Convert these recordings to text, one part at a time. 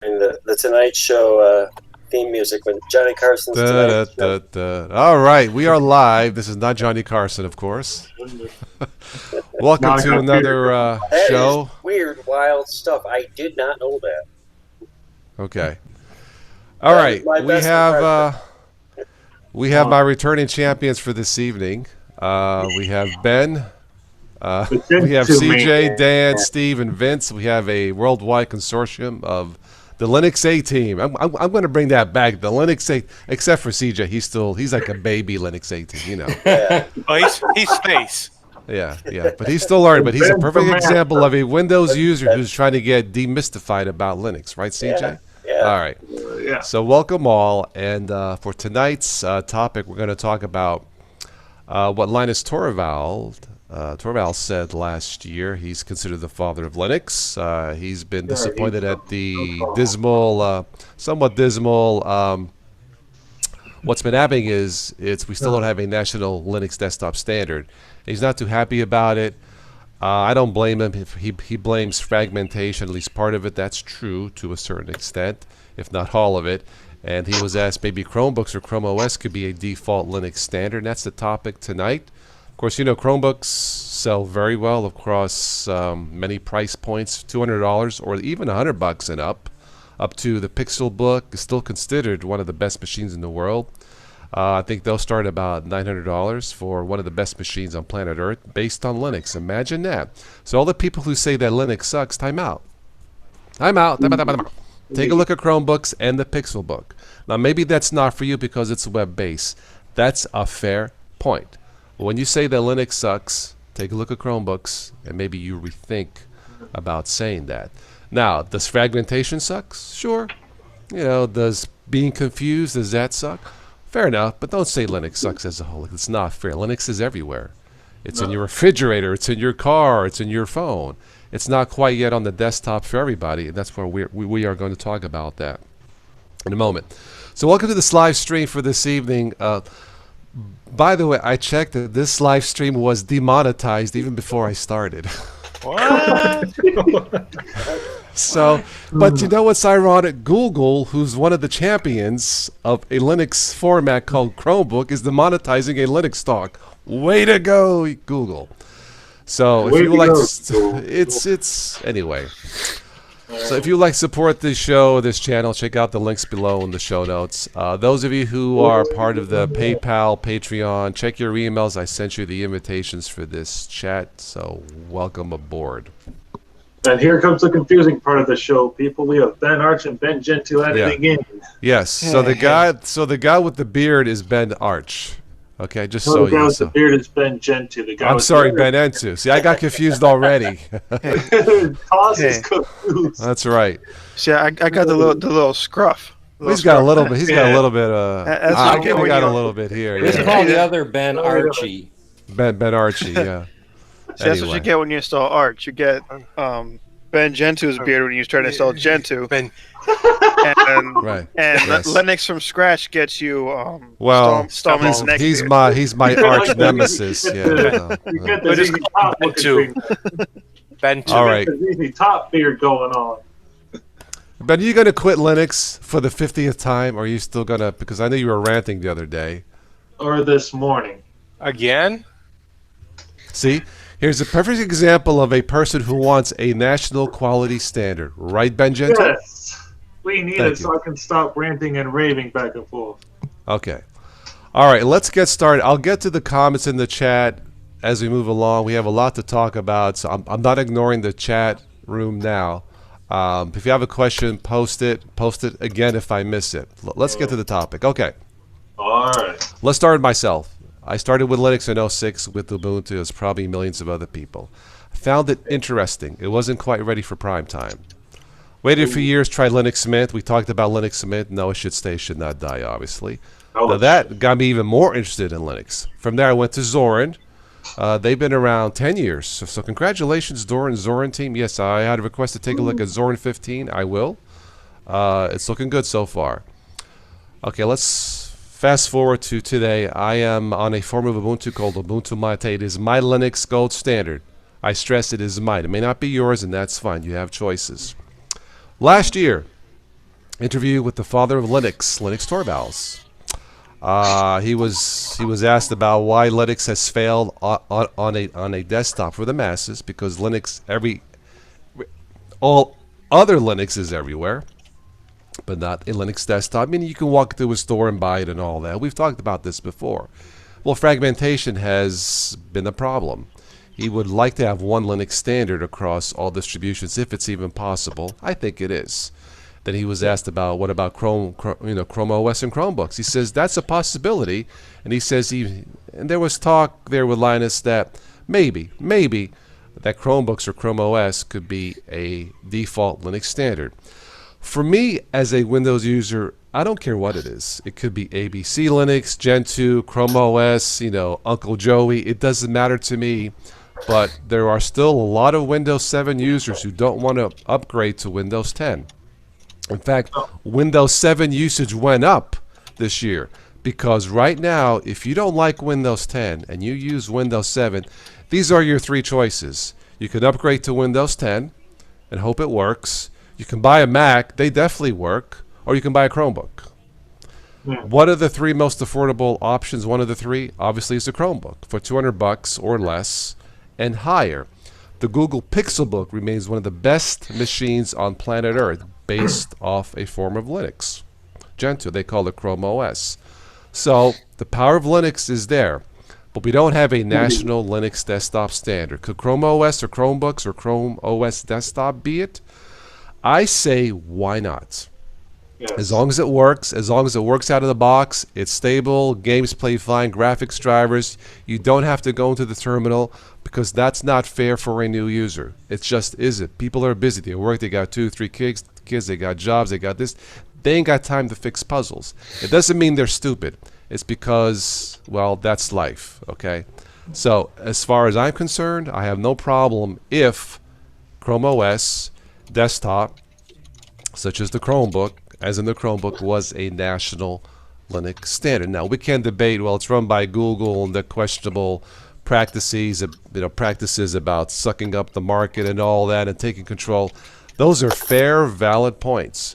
in the Tonight Show theme music when Johnny Carson's Da, Tonight da, Show. da, da. All right, we are live. This is not Johnny Carson, of course. Now Welcome I to got another That is show. weird, wild stuff. I did not know that. Okay. All That is right, my we best have impression. my returning champions for this evening. We have Ben. We have to me. CJ, Dan, Steve, and Vince. We have a worldwide consortium of the Linux A team. I'm going to bring that back. The Linux A, except for CJ, he's like a baby Linux A team, you know. Yeah. Oh, he's space. Yeah, but he's still learning. But he's a Ben's perfect the man. example of a Windows user who's trying to get demystified about Linux, right, CJ? Yeah. All right. Yeah. So welcome all, and for tonight's topic, we're going to talk about what Linus Torvald said last year. He's considered the father of Linux. He's been disappointed at the somewhat dismal. What's been happening is we still don't have a national Linux desktop standard. He's not too happy about it. I don't blame him. If he blames fragmentation, at least part of it. That's true to a certain extent, if not all of it. And he was asked maybe Chromebooks or Chrome OS could be a default Linux standard. And that's the topic tonight. Of course, you know Chromebooks sell very well across many price points, $200 or even $100 and up to the Pixelbook is still considered one of the best machines in the world. I think they'll start about $900 for one of the best machines on planet Earth based on Linux. Imagine that. So all the people who say that Linux sucks, time out. Time out. Take a look at Chromebooks and the Pixelbook. Now maybe that's not for you because it's web-based. That's a fair point. When you say that Linux sucks, take a look at Chromebooks and maybe you rethink about saying that. Now, does fragmentation suck? Sure. You know, does being confused, does that suck? Fair enough, but don't say Linux sucks as a whole. It's not fair. Linux is everywhere. It's in your refrigerator. It's in your car. It's in your phone. It's not quite yet on the desktop for everybody, and that's where we are going to talk about that in a moment. So welcome to this live stream for this evening. By the way, I checked that this live stream was demonetized even before I started. What? So, but you know what's ironic? Google, who's one of the champions of a Linux format called Chromebook, is demonetizing a Linux talk. Way to go, Google. So, if Way you to like, go, it's anyway. So, if you like to support this show, this channel, check out the links below in the show notes. Those of you who are part of the PayPal, Patreon, check your emails. I sent you the invitations for this chat, so welcome aboard. And here comes the confusing part of the show, people. We have Ben Arch and Ben Gentile at it again. Yes. So the guy with the beard is Ben Arch. Okay, just So so the guy you with know. the beard is Ben Gentile. The guy I'm with sorry, the Ben Ensu. See, I got confused already. Toss is Hey. confused. That's right. See, I got the little scruff. He's got a little bit. He's got a little bit. That's what I you get when got a you- little bit here. Let's Yeah. call the other Ben Archie. Ben Archie. Yeah. See, that's what Anyway. you get when you install Arch. You get Ben Gentu's beard when you try to install Gentoo. Ben, And, Right. and Yes. Linux from scratch gets you Well, Stallman's neck he's beard. he's my arch nemesis. Yeah. You get the just ZZ call Top Ben looking too. thing. Ben too. All right. The ZZ Top beard going on. Ben, are you gonna quit Linux for the 50th time, or are you still gonna? Because I know you were ranting the other day. Or this morning. Again? See, here's a perfect example of a person who wants a national quality standard, right, Ben Gentile? Yes. We need Thank it so I can stop ranting and raving back and forth. Okay. All right, let's get started. I'll get to the comments in the chat as we move along. We have a lot to talk about, so I'm not ignoring the chat room now. If you have a question, post it. Post it again if I miss it. Let's get to the topic. Okay. All right. Let's start with myself. I started with Linux in 06 with Ubuntu, as probably millions of other people. I found it interesting. It wasn't quite ready for prime time. Waited a few years, tried Linux Mint. We talked about Linux Mint. No, it should stay, it should not die, obviously. Now that got me even more interested in Linux. From there, I went to Zorin. They've been around 10 years. So congratulations, Zorin team. Yes, I had a request to take a look at Zorin 15. I will. It's looking good so far. Okay, let's fast forward to today. I am on a form of Ubuntu called Ubuntu Mate. It is my Linux gold standard. I stress it is mine. It may not be yours, and that's fine. You have choices. Last year, Interview with the father of Linux, Linux Torvalds. He was asked about why Linux has failed on a desktop for the masses, because all other Linux is everywhere, but not a Linux desktop. I mean, you can walk to a store and buy it and all that. We've talked about this before. Well, fragmentation has been a problem. He would like to have one Linux standard across all distributions, if it's even possible. I think it is. Then he was asked about what about Chrome OS and Chromebooks. He says that's a possibility, and he says and there was talk there with Linus that maybe that Chromebooks or Chrome OS could be a default Linux standard. For me, as a Windows user, I don't care what it is. It could be ABC Linux, Gentoo, Chrome OS, Uncle Joey. It doesn't matter to me. But there are still a lot of Windows 7 users who don't want to upgrade to Windows 10. In fact, Windows 7 usage went up this year, because right now, if you don't like Windows 10 and you use Windows 7, these are your three choices. You can upgrade to Windows 10 and hope it works. You can buy a Mac, they definitely work, or you can buy a Chromebook. What are the three most affordable options? One of the three, obviously, is a Chromebook for $200 or less and higher. The Google Pixelbook remains one of the best machines on planet Earth, based off a form of Linux. Gentoo, they call it Chrome OS. So the power of Linux is there, but we don't have a national Linux desktop standard. Could Chrome OS or Chromebooks or Chrome OS desktop be it? I say, why not? Yes. As long as it works out of the box, it's stable, games play fine, graphics drivers, you don't have to go into the terminal, because that's not fair for a new user. It just isn't. People are busy. They work, they got 2, 3 kids, they got jobs, they got this. They ain't got time to fix puzzles. It doesn't mean they're stupid. It's because, well, that's life, okay? So as far as I'm concerned, I have no problem if Chrome OS desktop, such as the Chromebook, as in the Chromebook, was a national Linux standard. Now, we can debate, well, it's run by Google and the questionable practices about sucking up the market and all that and taking control. Those are fair, valid points.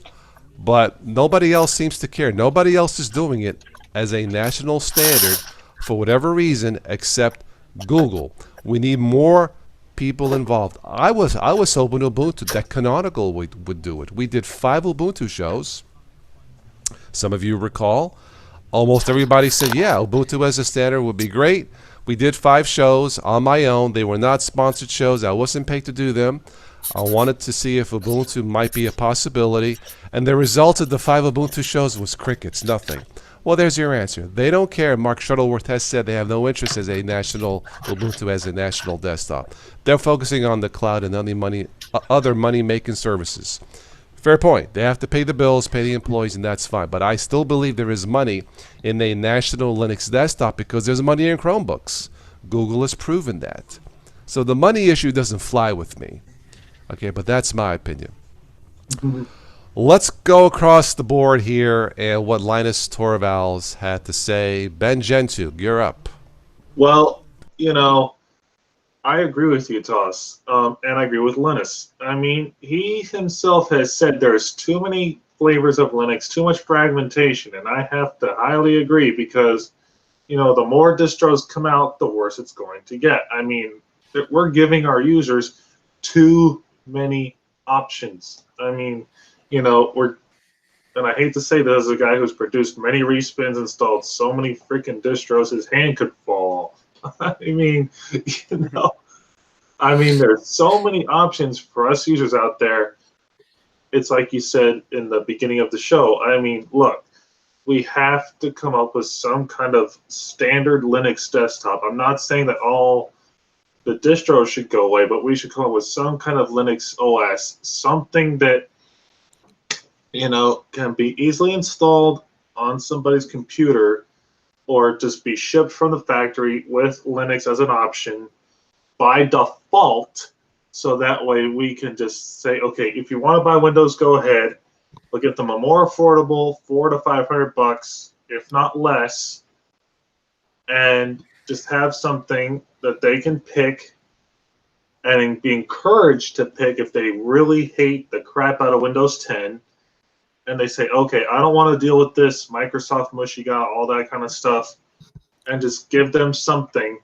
But nobody else seems to care. Nobody else is doing it as a national standard for whatever reason except Google. We need more people involved. I was hoping Ubuntu, that Canonical would do it. We did 5 Ubuntu shows. Some of you recall. Almost everybody said, yeah, Ubuntu as a standard would be great. We did 5 shows on my own. They were not sponsored shows. I wasn't paid to do them. I wanted to see if Ubuntu might be a possibility. And the result of the 5 Ubuntu shows was crickets, nothing. Well, there's your answer. They don't care. Mark Shuttleworth has said they have no interest as a national Ubuntu as a national desktop. They're focusing on the cloud and other money-making services. Fair point. They have to pay the bills, pay the employees, and that's fine. But I still believe there is money in a national Linux desktop because there's money in Chromebooks. Google has proven that. So the money issue doesn't fly with me. Okay, but that's my opinion. Let's go across the board here and what Linus Torvalds had to say. Ben Gentoo, you're up. Well, I agree with you, Toss, and I agree with Linus. I mean, he himself has said there's too many flavors of Linux, too much fragmentation, and I have to highly agree because, the more distros come out, the worse it's going to get. I mean, we're giving our users too many options. I mean, and I hate to say this as a guy who's produced many respins, installed so many freaking distros, his hand could fall off. I mean, there's so many options for us users out there. It's like you said in the beginning of the show. I mean, look, we have to come up with some kind of standard Linux desktop. I'm not saying that all the distros should go away, but we should come up with some kind of Linux OS, something that can be easily installed on somebody's computer or just be shipped from the factory with Linux as an option by default, so that way we can just say, okay, if you want to buy Windows, go ahead. We'll get them a more affordable $400 to $500, if not less, and just have something that they can pick and be encouraged to pick if they really hate the crap out of Windows 10. and they say, okay, I don't want to deal with this Microsoft mush you got, all that kind of stuff, and just give them something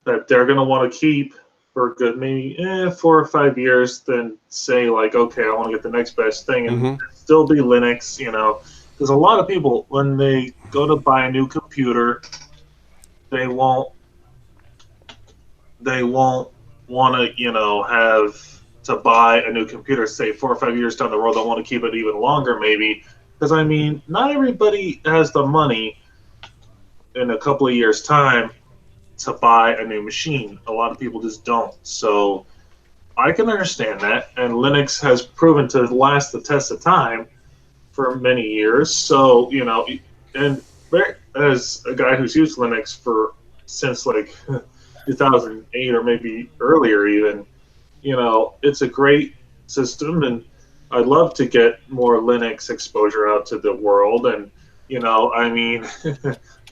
that they're going to want to keep for a good maybe 4 or 5 years, then say like, okay, I want to get the next best thing, and still be Linux, because a lot of people, when they go to buy a new computer, they won't want to, have to buy a new computer, say 4 or 5 years down the road. They'll want to keep it even longer, maybe, because not everybody has the money in a couple of years' time to buy a new machine. A lot of people just don't. So I can understand that, and Linux has proven to last the test of time for many years. So, and as a guy who's used Linux since like 2008 or maybe earlier even, it's a great system, and I'd love to get more Linux exposure out to the world. And,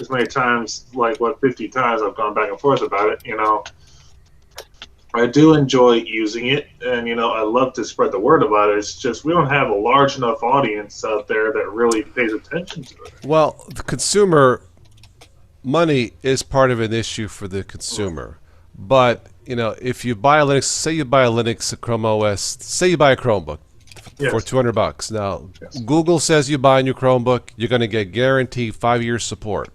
as many times, 50 times I've gone back and forth about it, I do enjoy using it, and, I love to spread the word about it. It's just we don't have a large enough audience out there that really pays attention to it. Well, the consumer money is part of an issue for the consumer. But, if you buy a Linux, say you buy a Linux, a Chrome OS, say you buy a Chromebook for $200. Now, Google says you buy a new Chromebook, you're going to get guaranteed 5 years support.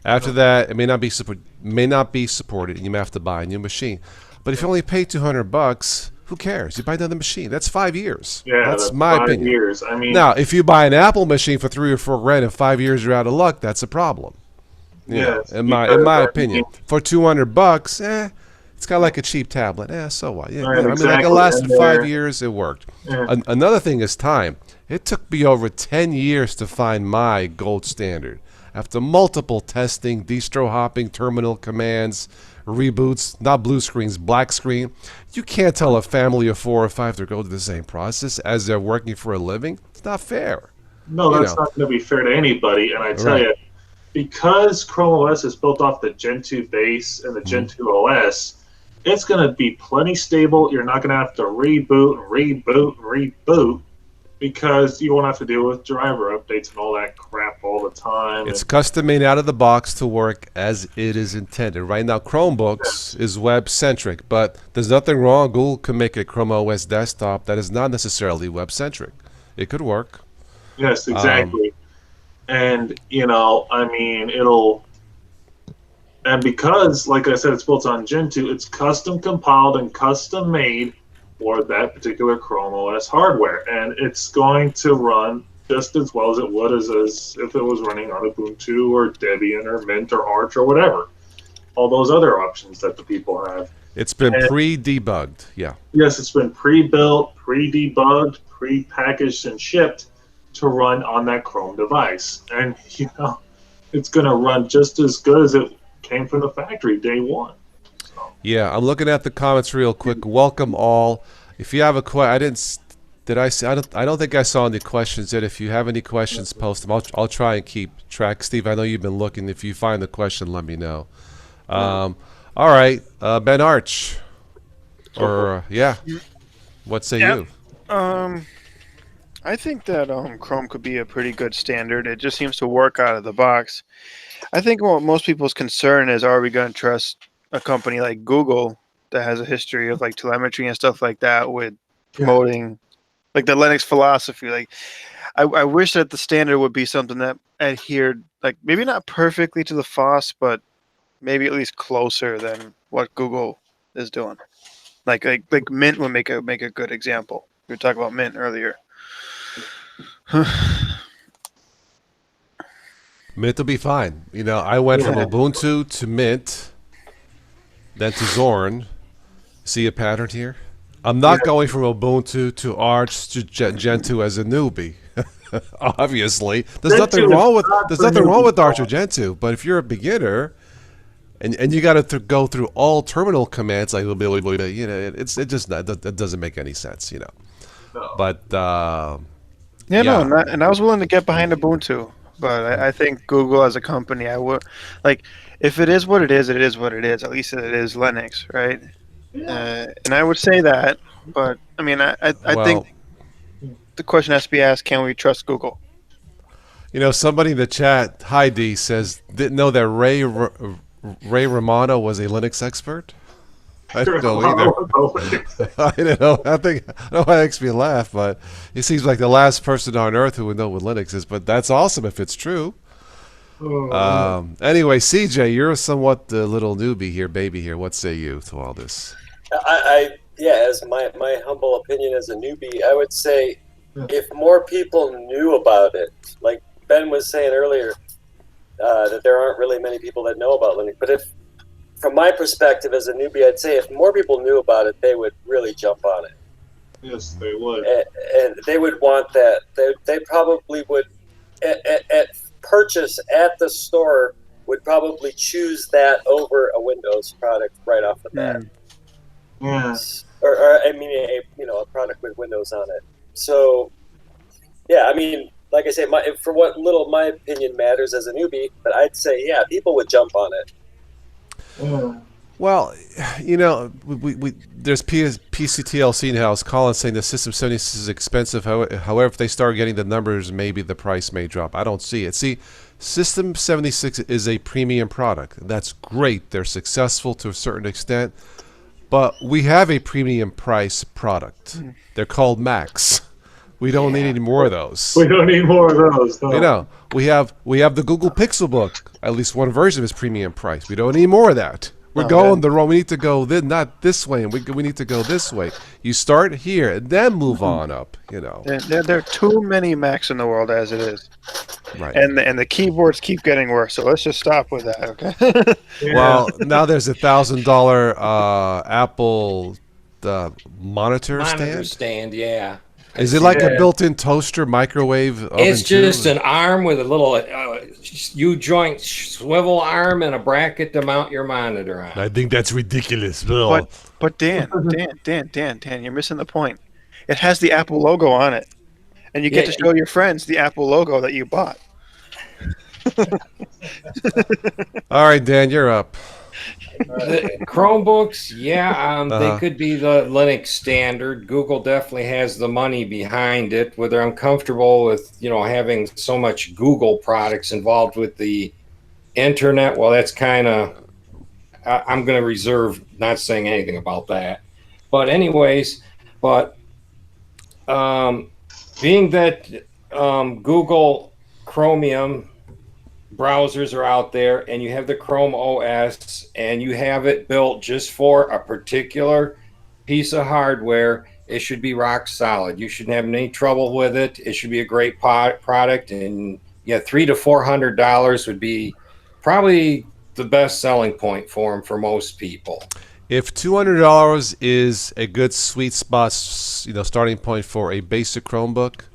After that, it may not be supported, and you may have to buy a new machine. But if you only pay $200, who cares? You buy another machine. That's 5 years. Yeah, that's my 5 opinion. years. Now, if you buy an Apple machine for $3 or $4 and 5 years you're out of luck, that's a problem. In my opinion, for $200, it's kind of like a cheap tablet. So what? It lasted 5 years. It worked. Yeah. Another thing is time. It took me over 10 years to find my gold standard. After multiple testing, distro hopping, terminal commands, reboots, not blue screens, black screen, you can't tell a family of 4 or 5 to go through the same process as they're working for a living. It's not fair. No, that's not going to be fair to anybody. And I tell you, because Chrome OS is built off the Gen 2 base and the Gen 2 OS, it's going to be plenty stable. You're not going to have to reboot, because you won't have to deal with driver updates and all that crap all the time. It's custom made out of the box to work as it is intended. Right now, Chromebooks is web-centric, but there's nothing wrong. Google can make a Chrome OS desktop that is not necessarily web-centric. It could work. Yes, exactly. And, and because, like I said, it's built on Gen 2, it's custom compiled and custom made for that particular Chrome OS hardware. And it's going to run just as well as it would as if it was running on Ubuntu or Debian or Mint or Arch or whatever. All those other options that the people have. It's been pre-debugged, yeah. Yes, it's been pre-built, pre-debugged, pre-packaged, and shipped to run on that Chrome device. And, it's going to run just as good as it came from the factory day one. So. Yeah, I'm looking at the comments real quick. Welcome all. If you have a question, I don't think I saw any questions yet. If you have any questions, post them. I'll try and keep track. Steve, I know you've been looking. If you find the question, let me know. All right, Ben Arch. What say you? I think that Chrome could be a pretty good standard. It just seems to work out of the box. I think what most people's concern is, are we going to trust a company like Google that has a history of telemetry and stuff like that with promoting the Linux philosophy? I wish that the standard would be something that adhered, maybe not perfectly to the FOSS, but maybe at least closer than what Google is doing. Like Mint would make a good example. We were talking about Mint earlier. Mint will be fine. I went from Ubuntu to Mint, then to Zorn. See a pattern here? I'm not going from Ubuntu to Arch to Gen 2 as a newbie. Obviously, there's nothing wrong with Arch or Gen 2. But if you're a beginner, and you got to go through all terminal commands, it doesn't make any sense, No. But and I was willing to get behind Ubuntu. But I think Google as a company, I would if it is what it is, it is what it is. At least it is Linux, right? And I would say that. But I think the question has to be asked: can we trust Google? You know, somebody in the chat, hi D, says didn't know that Ray Romano was a Linux expert. I didn't know either. I didn't know. I know why it makes me laugh, but he seems like the last person on earth who would know what Linux is. But that's awesome if it's true. Anyway, CJ, you're somewhat the little newbie here, baby here. What say you to all this? Yeah, as my humble opinion as a newbie, I would say if more people knew about it, like Ben was saying earlier, that there aren't really many people that know about Linux. But if, from my perspective as a newbie, I'd say if more people knew about it, they would really jump on it. Yes, they would. And they would want that. They probably would, at purchase at the store, would probably choose that over a Windows product right off the bat. Yeah. Or I mean, a product with Windows on it. So, yeah, I mean, like I say, for what little my opinion matters as a newbie, but I'd say, yeah, people would jump on it. Yeah. Well, you know, there's PCTLC now. It's Colin saying the System 76 is expensive. However, if they start getting the numbers, maybe the price may drop. I don't see it. See, System 76 is a premium product. That's great. They're successful to a certain extent. But we have a premium price product. They're called Macs. We don't need any more of those. We don't need more of those. No. You know, we have the Google Pixel Book. At least one version is premium price. We don't need more of that. We're going the wrong. We need to go not this way, and we need to go this way. You start here and then move on up. You know, there are too many Macs in the world as it is, right? And the keyboards keep getting worse. So let's just stop with that, okay? Yeah. Well, now there's $1,000 Apple monitor stand, yeah. Is it like a built-in toaster, microwave oven? It's just an arm with a little U-joint swivel arm and a bracket to mount your monitor on. I think that's ridiculous. But Dan, you're missing the point. It has the Apple logo on it, and you get to show your friends the Apple logo that you bought. All right, Dan, you're up. The Chromebooks, they could be the Linux standard. Google definitely has the money behind it. Whether I'm comfortable with, having so much Google products involved with the internet, well, that's kind of, I'm going to reserve not saying anything about that. But anyways, being that Google Chromium browsers are out there and you have the Chrome OS and you have it built just for a particular piece of hardware, it should be rock solid. You shouldn't have any trouble with it. It should be a great product, and $300 to $400 would be probably the best selling point for them for most people. If $200 is a good sweet spot, starting point for a basic Chromebook,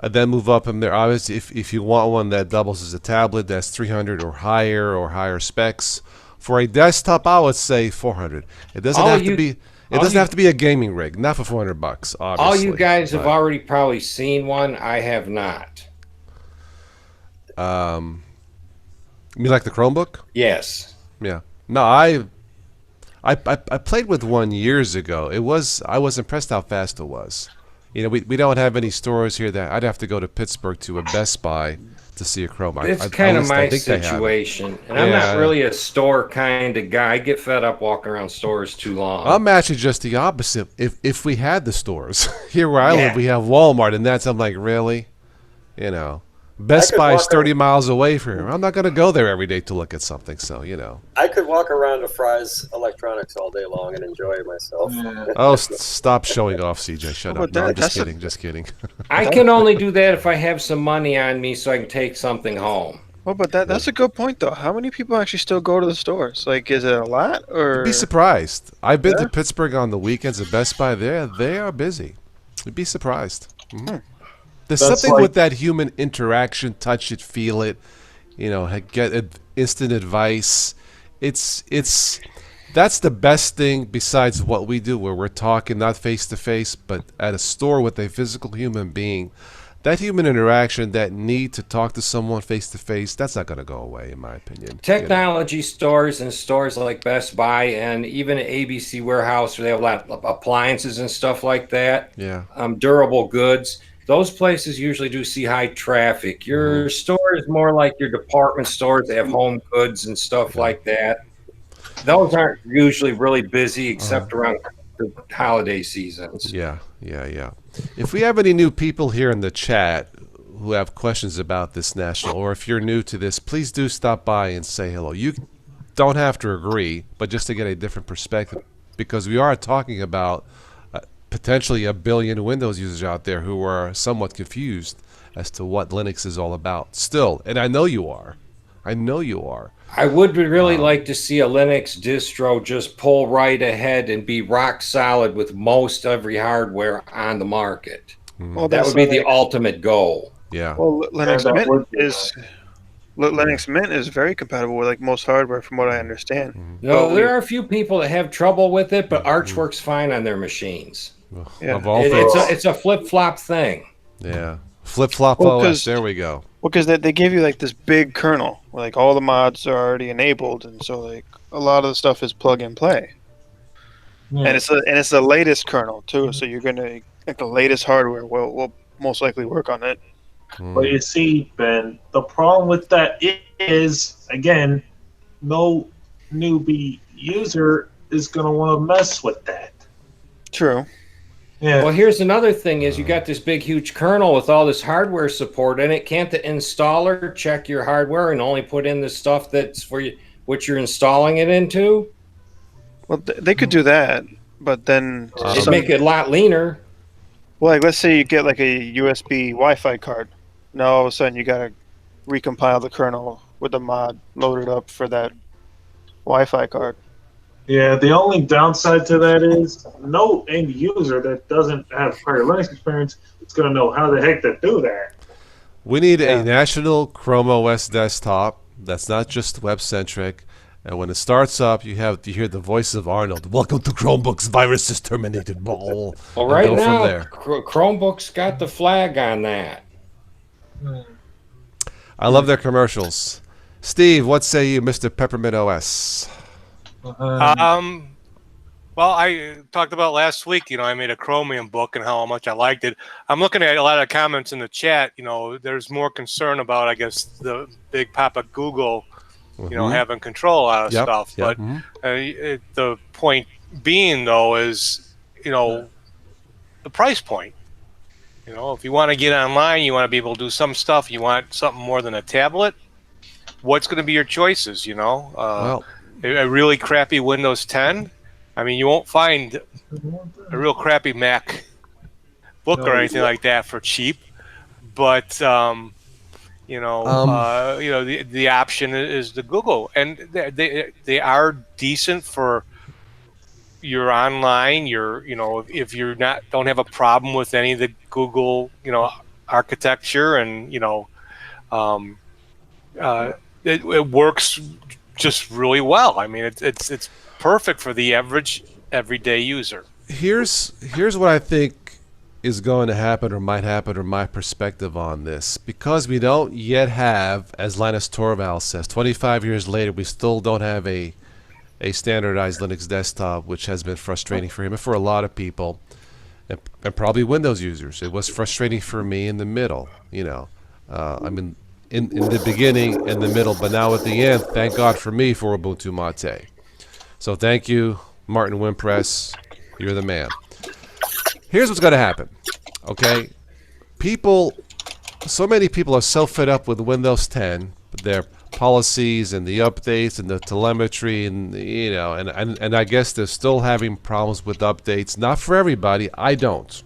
then move up from there. Obviously, if you want one that doubles as a tablet, that's $300 or higher specs. For a desktop, I would say $400. It doesn't have to be. It doesn't have to be a gaming rig. Not for $400, obviously. All you guys have already probably seen one. I have not. You mean like the Chromebook? Yes. Yeah. No, I played with one years ago. I was impressed how fast it was. We don't have any stores here that I'd have to go to Pittsburgh to a Best Buy to see a Chrome. It's kind of my situation, and I'm not really a store kind of guy. I get fed up walking around stores too long. I'm actually just the opposite. If we had the stores here where I live, we have Walmart, and I'm like, really, Best Buy is 30 miles away from here. I'm not going to go there every day to look at something, so, I could walk around to Fry's Electronics all day long and enjoy myself. Oh, stop showing off, CJ. Shut up. No, I'm just kidding. I can only do that if I have some money on me so I can take something home. Well, but that's a good point, though. How many people actually still go to the stores? Like, is it a lot? Or You'd be surprised. I've been to Pittsburgh on the weekends at Best Buy. They are busy. You'd be surprised. Mm-hmm. There's something with that human interaction, touch it, feel it, get instant advice. That's the best thing besides what we do, where we're talking not face to face, but at a store with a physical human being. That human interaction, that need to talk to someone face to face, that's not going to go away, in my opinion. Technology stores and stores like Best Buy and even an ABC warehouse where they have a lot of appliances and stuff like that. Yeah. Durable goods. those places usually do see high traffic. Your store is more like your department stores. They have home goods and stuff like that. Those aren't usually really busy except around the holiday seasons. Yeah. If we have any new people here in the chat who have questions about this national, or if you're new to this, please do stop by and say hello. You don't have to agree, but just to get a different perspective, because we are talking about potentially 1 billion Windows users out there who are somewhat confused as to what Linux is all about still. And I know you are. I would really like to see a Linux distro just pull right ahead and be rock solid with most every hardware on the market. Well, That would be the ultimate goal. Yeah. Well, Linux that Mint would be Linux Mint is very compatible with like most hardware, from what I understand. No, there are a few people that have trouble with it, but Arch works fine on their machines. Yeah. Of all things. It's a flip-flop thing. Yeah. Flip-flop Well, OS. There we go. Well, because they give you like this big kernel, where, like all the mods are already enabled, and so like a lot of the stuff is plug and play. Yeah. And it's the latest kernel too, so you're gonna like the latest hardware will most likely work on it. But you see, Ben, the problem with that is, again, no newbie user is going to want to mess with that. True. Yeah. Well, here's another thing: is you got this big, huge kernel with all this hardware support in it. Can't the installer check your hardware and only put in the stuff that's for you, what you're installing it into? Well, they could do that, but then It'd make it a lot leaner. well, like let's say you get like a USB Wi-Fi card. Now all of a sudden you gotta recompile the kernel with the mod loaded up for that Wi-Fi card. Yeah, the only downside to that is no end user that doesn't have prior Linux experience is going to know how the heck to do that. We need a national Chrome OS desktop that's not just web-centric. And when it starts up, you hear the voice of Arnold. Welcome to Chromebooks. Virus is terminated. Ball. Well, right go now, from there. Chromebooks got the flag on that. I love their commercials. Steve, what say you, Mr. Peppermint OS? Well, I talked about last week, I made a Chromium book and how much I liked it. I'm looking at a lot of comments in the chat. There's more concern about, I guess, the big papa Google, having control out of stuff. Yep. But the point being, though, is, the price point. If you want to get online, you want to be able to do some stuff, you want something more than a tablet, what's going to be your choices, Well, a really crappy Windows 10? I mean, you won't find a real crappy Mac book or anything like that for cheap, but the option is the Google, and they are decent for your online. If you're don't have a problem with any of the Google architecture, and it works just really well. I mean, it's perfect for the average everyday user. here's what I think is going to happen or might happen, or my perspective on this. Because we don't yet have, as Linus Torvalds says, 25 years later, we still don't have a standardized Linux desktop, which has been frustrating for him and for a lot of people, and probably Windows users. It was frustrating for me in the middle, I mean, in the beginning, in the middle, but now at the end, thank God for me for Ubuntu Mate. So thank you, Martin Wimpress. You're the man. Here's what's going to happen, okay? So many people are so fed up with Windows 10, their policies and the updates and the telemetry, and and I guess they're still having problems with updates. Not for everybody. I don't.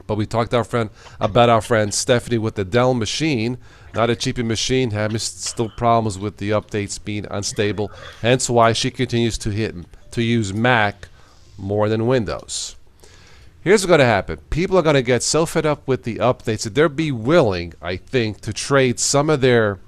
But we talked about our friend Stephanie with the Dell machine, not a cheapy machine, having still problems with the updates being unstable. Hence why she continues to use Mac more than Windows. Here's what's going to happen. People are going to get so fed up with the updates that they'll be willing, I think, to trade in some of their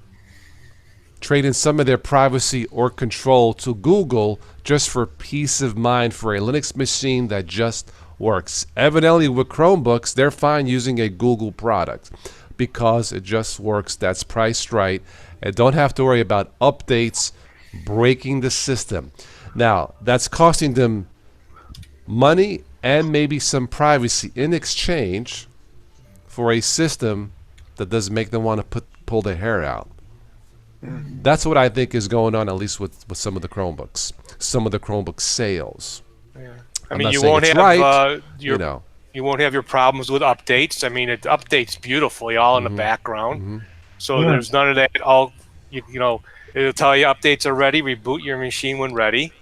privacy or control to Google just for peace of mind for a Linux machine that just works. Evidently, with Chromebooks, they're fine using a Google product because it just works. That's priced right, and don't have to worry about updates breaking the system. Now, that's costing them money and maybe some privacy in exchange for a system that doesn't make them want to pull their hair out. That's what I think is going on, at least with some of the Chromebooks, some of the Chromebook sales. Yeah. I I'm mean, not you saying won't it's have right, your you know. you won't have your problems with updates. I mean, it updates beautifully, all in the background. So there's none of that. You know, it'll tell you updates are ready. Reboot your machine when ready.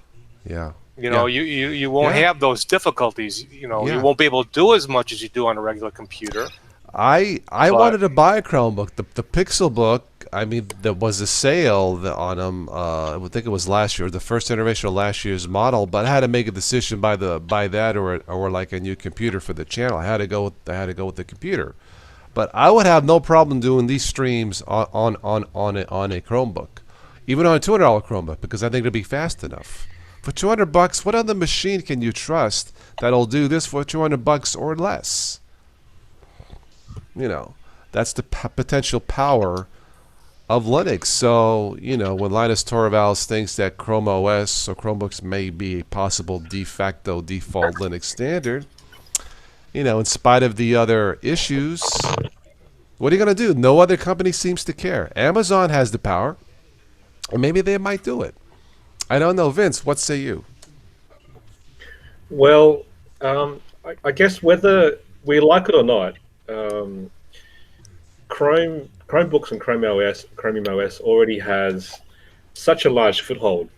Yeah. You know, you won't have those difficulties. You know, you won't be able to do as much as you do on a regular computer. I wanted to buy a Chromebook. The Pixel Book, I mean, there was a sale on them. I would think it was last year, the first iteration of last year's model. But I had to make a decision by that or like a new computer for the channel. I had to go with the computer. But I would have no problem doing these streams on a Chromebook, even on a $200 Chromebook, because I think it'll be fast enough. For $200, what other machine can you trust that'll do this for $200 or less? You know, that's the potential power of Linux. So, you know, when Linus Torvalds thinks that Chrome OS or Chromebooks may be a possible default Linux standard, you know, in spite of the other issues, what are you going to do? No other company seems to care. Amazon has the power, and maybe they might do it. I don't know. Vince, what say you? Well, I guess whether we like it or not, Chromebooks and Chromium OS already has such a large foothold.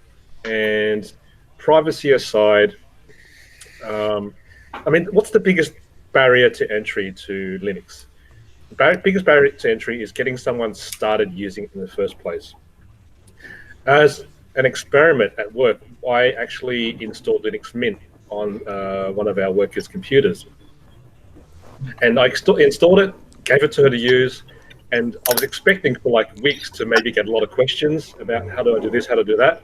And privacy aside, I mean, what's the biggest barrier to entry to Linux? The biggest barrier to entry is getting someone started using it in the first place. As an experiment at work, I actually installed Linux Mint on one of our workers' computers. And I installed it, gave it to her to use, and I was expecting for like weeks to maybe get a lot of questions about how do I do this, how to do that.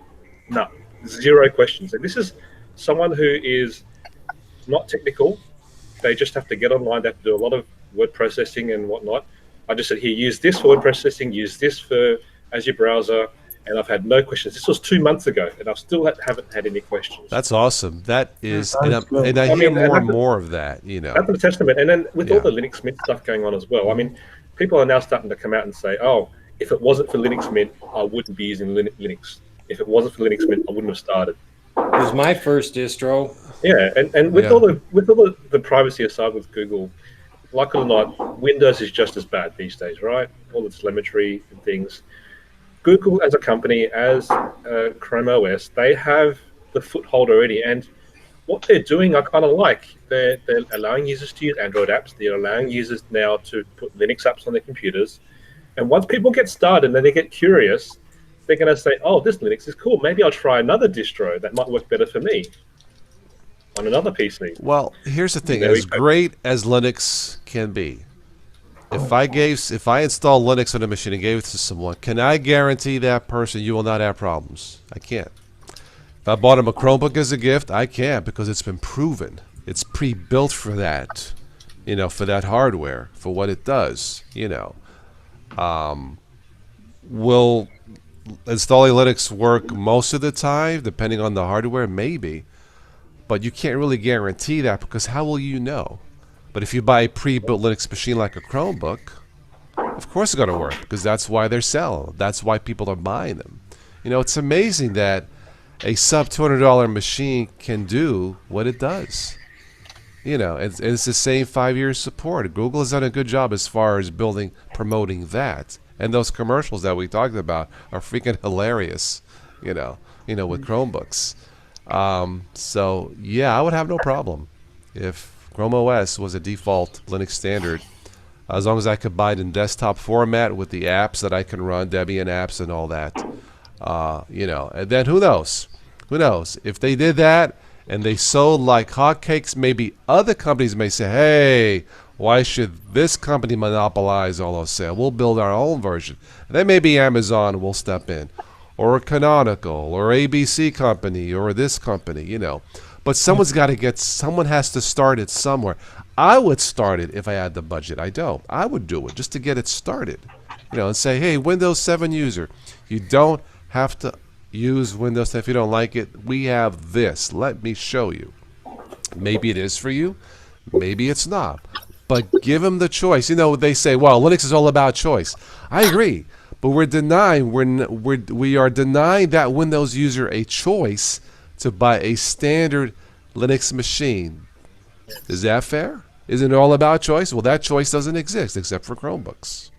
No, 0 questions. And this is someone who is not technical. They just have to get online. They have to do a lot of word processing and whatnot. I just said, here, use this for word processing, use this as your browser, and I've had no questions. This was 2 months ago, and I still haven't had any questions. That's awesome. That is, and I hear more and more of that, you know. That's a testament. And then with all the Linux Mint stuff going on as well, I mean, people are now starting to come out and say, oh, if it wasn't for Linux Mint, I wouldn't be using Linux. If it wasn't for Linux Mint, I wouldn't have started. It was my first distro. Yeah, and with all the privacy aside with Google, like it or not, Windows is just as bad these days, right? All the telemetry and things. Google as a company, as Chrome OS, they have the foothold already, and what they're doing I kind of like. They're allowing users to use Android apps. They're allowing users now to put Linux apps on their computers. And once people get started and then they get curious, they're going to say, oh, this Linux is cool. Maybe I'll try another distro that might work better for me on another PC. Well, here's the thing. As great as Linux can be, if I install Linux on a machine and gave it to someone, can I guarantee that person you will not have problems? I can't. If I bought him a Chromebook as a gift, I can't, because it's been proven. It's pre-built for that, you know, for that hardware, for what it does, you know. Will installing Linux work most of the time, depending on the hardware? Maybe. But you can't really guarantee that, because how will you know? But if you buy a pre-built Linux machine like a Chromebook, of course it's going to work, because that's why they're selling. That's why people are buying them. You know, it's amazing that a sub $200 machine can do what it does. You know, it's the same 5 years support. Google has done a good job as far as promoting that. And those commercials that we talked about are freaking hilarious, you know, with Chromebooks. So yeah, I would have no problem if Chrome OS was a default Linux standard, as long as I could buy it in desktop format with the apps that I can run, Debian apps and all that. You know, and then who knows? Who knows? If they did that and they sold like hotcakes, maybe other companies may say, hey, why should this company monopolize all those sales? We'll build our own version. And then maybe Amazon will step in, or Canonical, or ABC company, or this company, you know. But someone has to start it somewhere. I would start it if I had the budget. I don't. I would do it just to get it started, you know, and say, hey, Windows 7 user, you don't have to use Windows 10 if you don't like it. We have this. Let me show you. Maybe it is for you. Maybe it's not. but give them the choice. You know, they say, well, Linux is all about choice. I agree, but we are denying that Windows user a choice to buy a standard Linux machine. Is that fair? Isn't it all about choice? Well, that choice doesn't exist except for Chromebooks.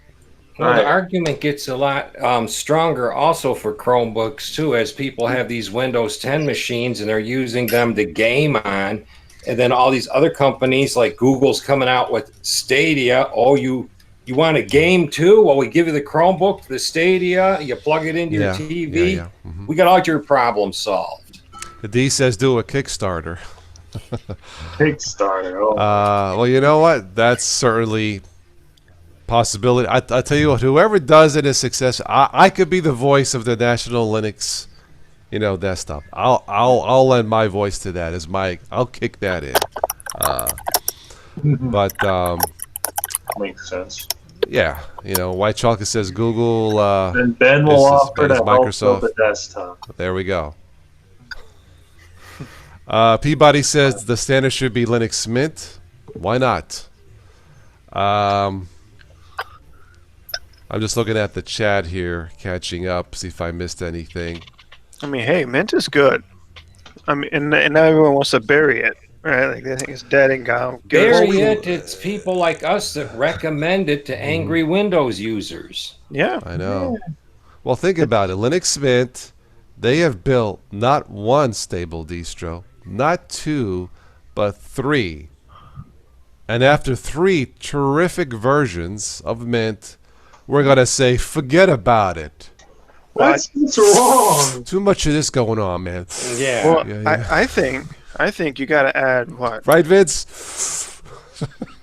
Well, the argument gets a lot stronger also for Chromebooks, too, as people have these Windows 10 machines and they're using them to game on. And then all these other companies like Google's coming out with Stadia. Oh, you want a game too? Well, we give you the Chromebook, the Stadia. You plug it into your TV. Yeah. Mm-hmm. We got all your problems solved. The D says do a Kickstarter. Kickstarter. Oh. Well, you know what? That's certainly possibility. I tell you what, whoever does it is successful. I could be the voice of the National Linux, desktop. I'll lend my voice to that. I'll kick that in. But Makes sense. yeah, White Chocolate says Google. And Ben will offer to help Microsoft. with the desktop. There we go. Peabody says the standard should be Linux Mint. Why not? I'm just looking at the chat here, catching up, see if I missed anything. I mean, hey, Mint is good. I mean, and now everyone wants to bury it, right? Like they think it's dead and gone. Bury it. It's people like us that recommend it to angry Windows users. Yeah, I know. Well, think about it. Linux Mint, they have built not one stable distro, not two, but three. And after 3 terrific versions of Mint, we're going to say, forget about it. What's wrong? Too much of this going on, man. Yeah. Well, Yeah. I think you got to add what? Right, Vince?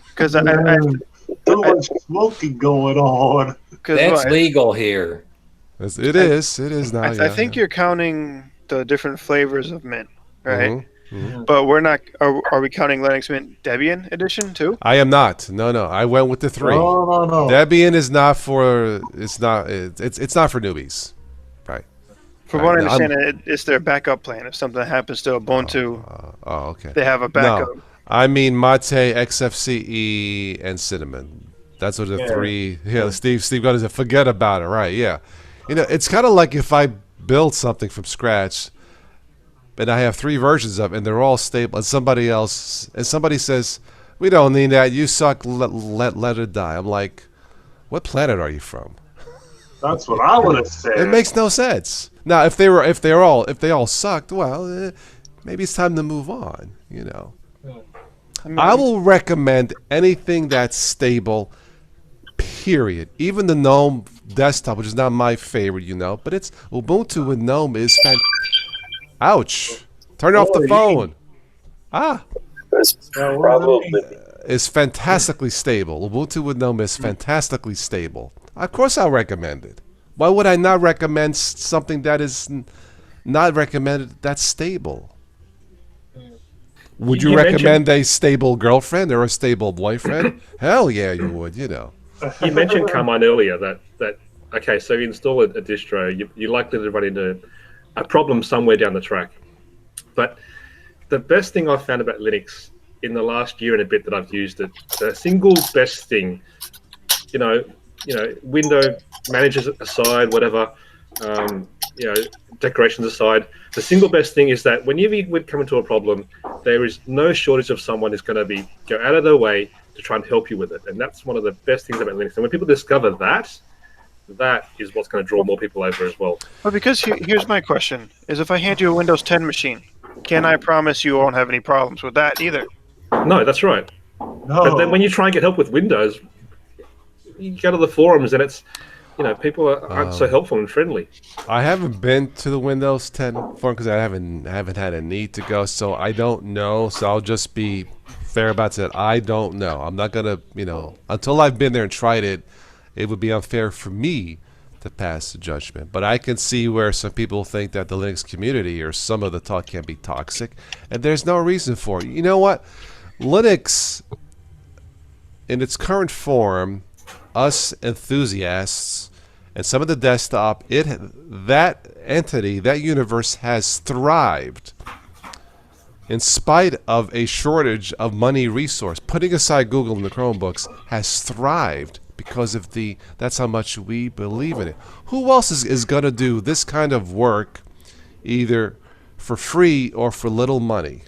Because Too much smoking going on. That's legal here. It is now. I think you're counting the different flavors of Mint, right? Mhm. But we're not. Are we counting Linux Mint Debian edition too? I am not. No. I went with the 3. No. Debian is not for. It's not for newbies, right? From what I understand, it's their backup plan. If something happens to Ubuntu, Okay. they have a backup. No, I mean Mate, XFCE, and Cinnamon. That's what the 3. Yeah, Steve got to forget about it, right? Yeah, it's kind of like if I build something from scratch, and I have 3 versions of it, and they're all stable, and somebody says, "We don't need that. You suck. Let it die." I'm like, "What planet are you from?" That's what I would have said. It makes no sense. Now, if they all sucked, well, maybe it's time to move on. I will recommend anything that's stable. Period. Even the GNOME desktop, which is not my favorite, but it's Ubuntu with GNOME is Ouch! Turn off the phone. It's probably It's fantastically stable. Ubuntu with GNOME is fantastically stable. Of course, I'll recommend it. Why would I not recommend something that is not recommended that's stable? Would you recommend a stable girlfriend or a stable boyfriend? Hell yeah, you would. You mentioned Carmine earlier that okay, so you install a distro, you're likely to run into a problem somewhere down the track. But the best thing I've found about Linux in the last year and a bit that I've used it, the single best thing, window managers aside, whatever, decorations aside, the single best thing is that whenever you would come into a problem, there is no shortage of someone who's going to go out of their way to try and help you with it. And that's one of the best things about Linux. And when people discover that is what's going to draw more people over as well. Well, because here's my question: is if I hand you a Windows 10 machine, can I promise you won't have any problems with that either? No, that's right. No. But then when you try and get help with Windows, you go to the forums and it's, people aren't so helpful and friendly. I haven't been to the Windows 10 forum because I haven't had a need to go, so I don't know. So I'll just be fair about that. I don't know. I'm not gonna, until I've been there and tried it. It would be unfair for me to pass a judgment. But I can see where some people think that the Linux community or some of the talk can be toxic, and there's no reason for it. You know what? Linux, in its current form, us enthusiasts, and some of the desktop, that entity, that universe has thrived in spite of a shortage of money resource, putting aside Google and the Chromebooks, has thrived because of that's how much we believe in it. Who else is going to do this kind of work either for free or for little money?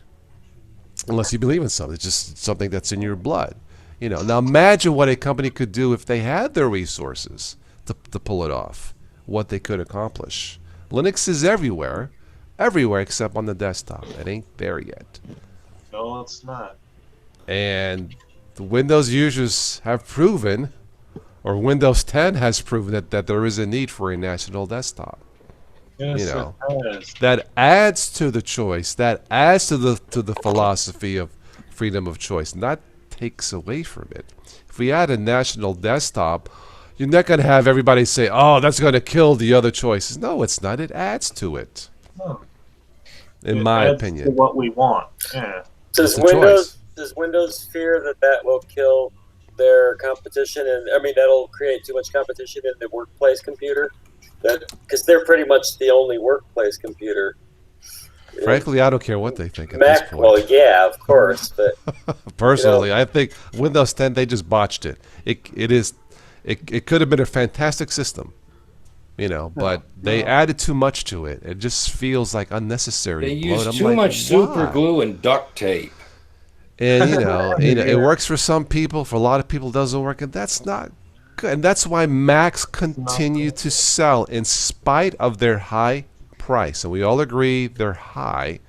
Unless you believe in something. It's just something that's in your blood. Now imagine what a company could do if they had the resources to pull it off, what they could accomplish. Linux is everywhere except on the desktop. It ain't there yet. No, it's not. And the Windows users have proven, or Windows 10 has proven that there is a need for a national desktop. Yes, it has. That adds to the choice. That adds to the philosophy of freedom of choice, and that takes away from it. If we add a national desktop, you're not going to have everybody say, "Oh, that's going to kill the other choices." No, it's not. It adds to it. No. In my adds opinion, to what we want. Yeah. It's a choice. Does Windows fear that will kill their competition, and that'll create too much competition in the workplace computer? Because they're pretty much the only workplace computer. Frankly, I don't care what they think at Mac, this point. well, yeah, of course, but personally, I think Windows 10, they just botched it. It could have been a fantastic system, but they added too much to it. It just feels like unnecessary. They used too much super glue and duct tape. And it works for some people. For a lot of people, it doesn't work, and that's not good. And that's why Macs continue to sell in spite of their high price. And we all agree they're high.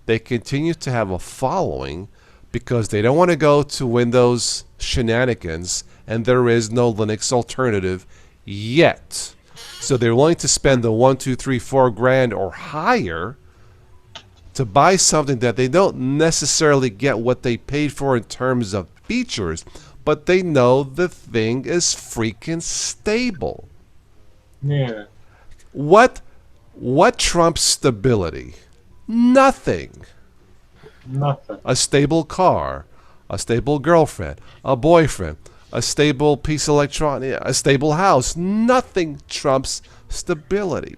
They continue to have a following because they don't want to go to Windows shenanigans, and there is no Linux alternative yet. So they're willing to spend the $1, $2, $3, $4 grand or higher to buy something that they don't necessarily get what they paid for in terms of features, but they know the thing is freaking stable. Yeah. What trumps stability? Nothing. Nothing. A stable car, a stable girlfriend, a boyfriend, a stable piece of electronics, a stable house. Nothing trumps stability.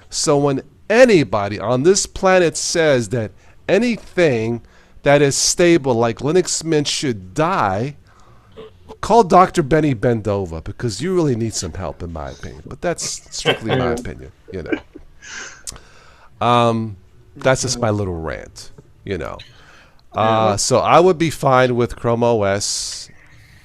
So when anybody on this planet says that anything that is stable like Linux Mint should die, call Dr. Benny Bendova, because you really need some help, in my opinion. But that's strictly my opinion, That's just my little rant, So I would be fine with Chrome OS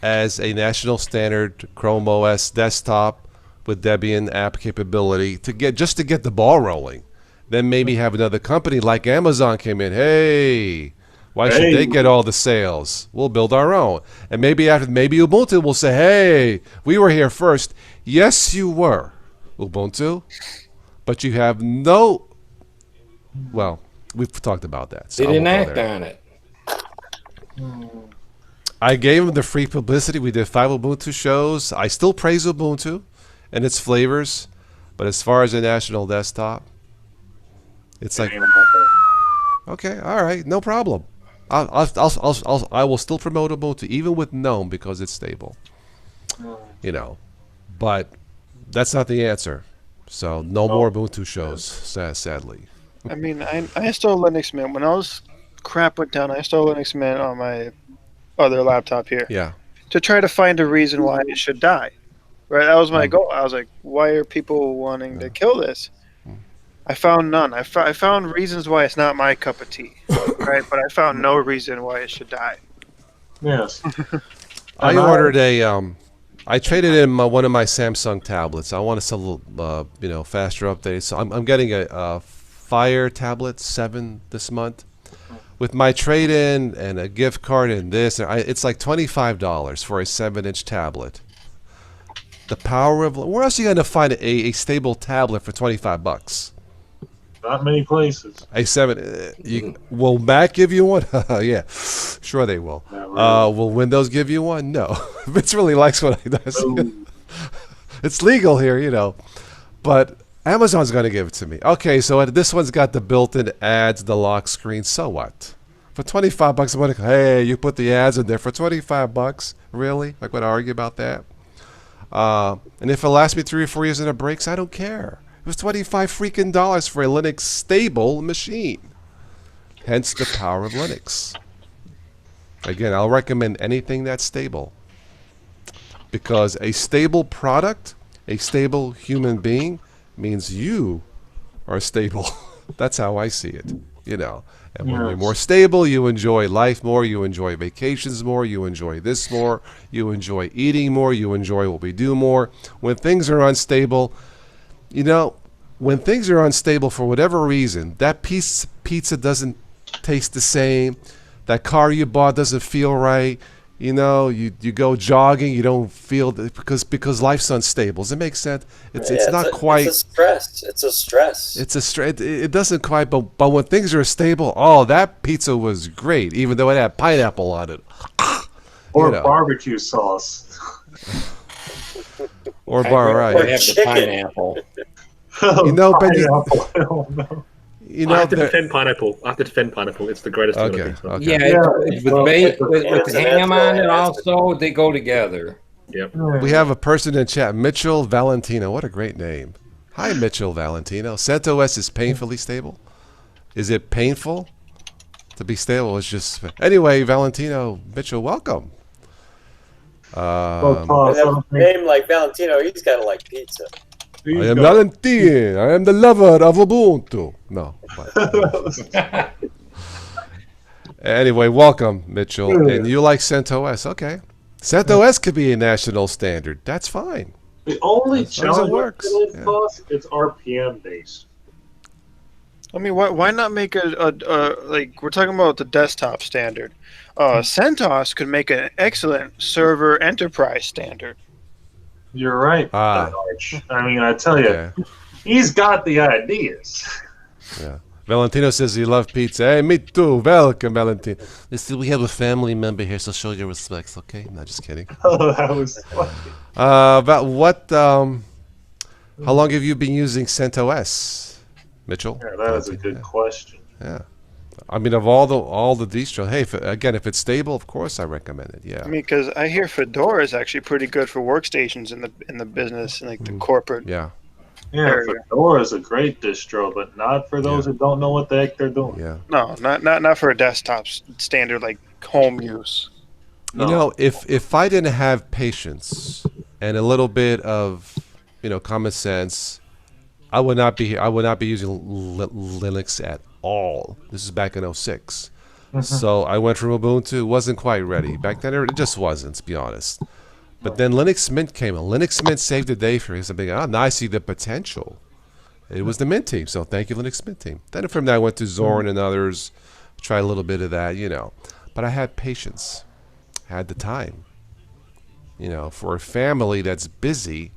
as a national standard Chrome OS desktop with Debian app capability to get the ball rolling. Then maybe have another company like Amazon came in. Hey, why should they get all the sales? We'll build our own. And maybe Ubuntu will say, hey, we were here first. Yes, you were, Ubuntu. But you have no... Well, we've talked about that. So they didn't act on it. I gave them the free publicity. We did 5 Ubuntu shows. I still praise Ubuntu and its flavors. But as far as a national desktop, it's like... Okay, all right, no problem. I will still promote Ubuntu, even with GNOME, because it's stable. But that's not the answer. So no more Ubuntu shows, sadly. I installed Linux Mint. When crap went down, I installed Linux Mint on my other laptop here. Yeah. To try to find a reason why it should die. Right? That was my goal. I was like, why are people wanting to kill this? I found none. I found reasons why it's not my cup of tea, right? But I found no reason why it should die. Yes. I ordered I traded in one of my Samsung tablets. I want some faster updates. So I'm getting a Fire Tablet 7 this month with my trade-in and a gift card and this. It's like $25 for a 7-inch tablet. The power of... Where else are you going to find a stable tablet for $25? Not many places. A 7. Will Mac give you one? Yeah, sure they will. Really. Will Windows give you one? No. Vince really likes what I do. It's legal here, But Amazon's going to give it to me. Okay, so this one's got the built-in ads, the lock screen. So what? For $25, I'm going to... Hey, you put the ads in there for $25? Really? I'm going to argue about that? And if it lasts me 3 or 4 years and it breaks, I don't care. It was $25 freaking for a Linux stable machine. Hence the power of Linux. Again, I'll recommend anything that's stable. Because a stable product, a stable human being, means you are stable. That's how I see it, you know. And when you're more stable, you enjoy life more, you enjoy vacations more, you enjoy this more, you enjoy eating more, you enjoy what we do more. When things are unstable, you know, when things are unstable for whatever reason, that pizza doesn't taste the same, that car you bought doesn't feel right, you know, you go jogging, you don't feel because life's unstable. Does it make sense? It's not quite. It's a stress. It's a stress. It's a stress. It doesn't quite. But when things are stable, oh, that pizza was great, even though it had pineapple on it. Or barbecue sauce. Or bar, right? I have the pineapple. You know, but I have to defend pineapple. It's the greatest thing on Okay. pizza. Okay. Yeah, with ham on it also, they go together. Yep. We have a person in chat, Mitchell Valentino. What a great name. Hi, Mitchell Valentino. CentOS is painfully stable. Is it painful to be stable? It's just anyway. Valentino Mitchell, welcome. A name like Valentino, he's got to like pizza. I am Valentino. I am the lover of Ubuntu. No. But, anyway, welcome, Mitchell. And you like CentOS. Okay. CentOS could be a national standard. That's fine. The only challenge works. It's RPM based. I mean, why not make a like we're talking about the desktop standard? CentOS could make an excellent server enterprise standard. You're right, Arch. I mean, I tell you, he's got the ideas. Yeah. Valentino says he loves pizza. Hey, me too. Welcome, Valentino. Listen, we have a family member here, so show your respects, okay? No, just kidding. Oh, that was funny. About what? How long have you been using CentOS, Mitchell? Yeah, that is a good question. Yeah. I mean, of all the distros, hey, if it's stable, of course I recommend it. Yeah. I mean, because I hear Fedora is actually pretty good for workstations in the business and like the corporate. Yeah. Yeah, Fedora is a great distro, but not for those who don't know what the heck they're doing. Yeah. No, not for a desktop standard like home use. You know, if I didn't have patience and a little bit of, common sense, I would not be here. I would not be using Linux at all. This is back in 06. So I went from Ubuntu, wasn't quite ready. Back then it just wasn't, to be honest. But then Linux Mint came in. Linux Mint saved the day for me. So I'm thinking, now I see the potential. It was the Mint team, so thank you, Linux Mint team. Then from there I went to Zorn and others, tried a little bit of that, But I had patience, had the time. For a family that's busy,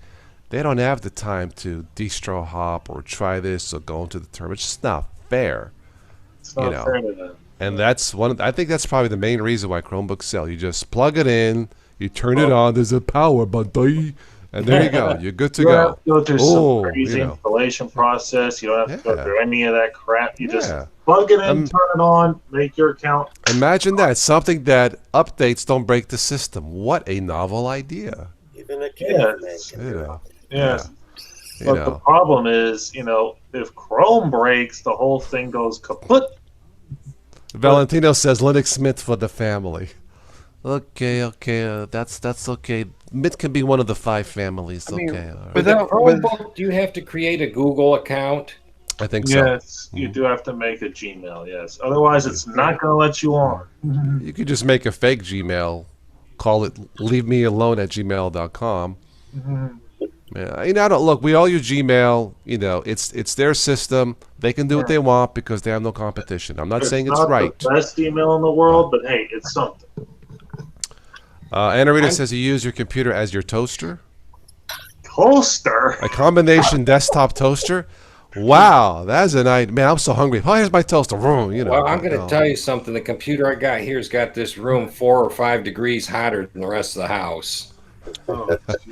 they don't have the time to distro hop or try this or go into the term. It's just not fair. It's not fair to them. And that's I think that's probably the main reason why Chromebooks sell. You just plug it in, you turn it on, there's a power button, and there you go. You're good to go. You don't have to go through some crazy installation process. You don't have to go through any of that crap. You just plug it in, turn it on, make your account. Imagine that. Something that updates don't break the system. What a novel idea. Even a kid Yes. But the problem is, if Chrome breaks, the whole thing goes kaput. Valentino says Linux Mint for the family. Okay, that's okay. Mint can be one of the 5 families. I mean, okay. With a Chromebook, do you have to create a Google account? I think so. Yes, you do have to make a Gmail, yes. Otherwise, it's not going to let you on. You could just make a fake Gmail, call it leavemealone@gmail.com. Yeah, look, we all use Gmail. It's their system. They can do what they want because they have no competition. I'm not saying it's right. It's not the best email in the world, but hey, it's something. Anna Rita says you use your computer as your toaster. Toaster? A combination desktop toaster? Wow, that's a night. Man, I'm so hungry. Oh, here's my toaster. Well, I'm going to tell you something. The computer I got here's got this room 4 or 5 degrees hotter than the rest of the house.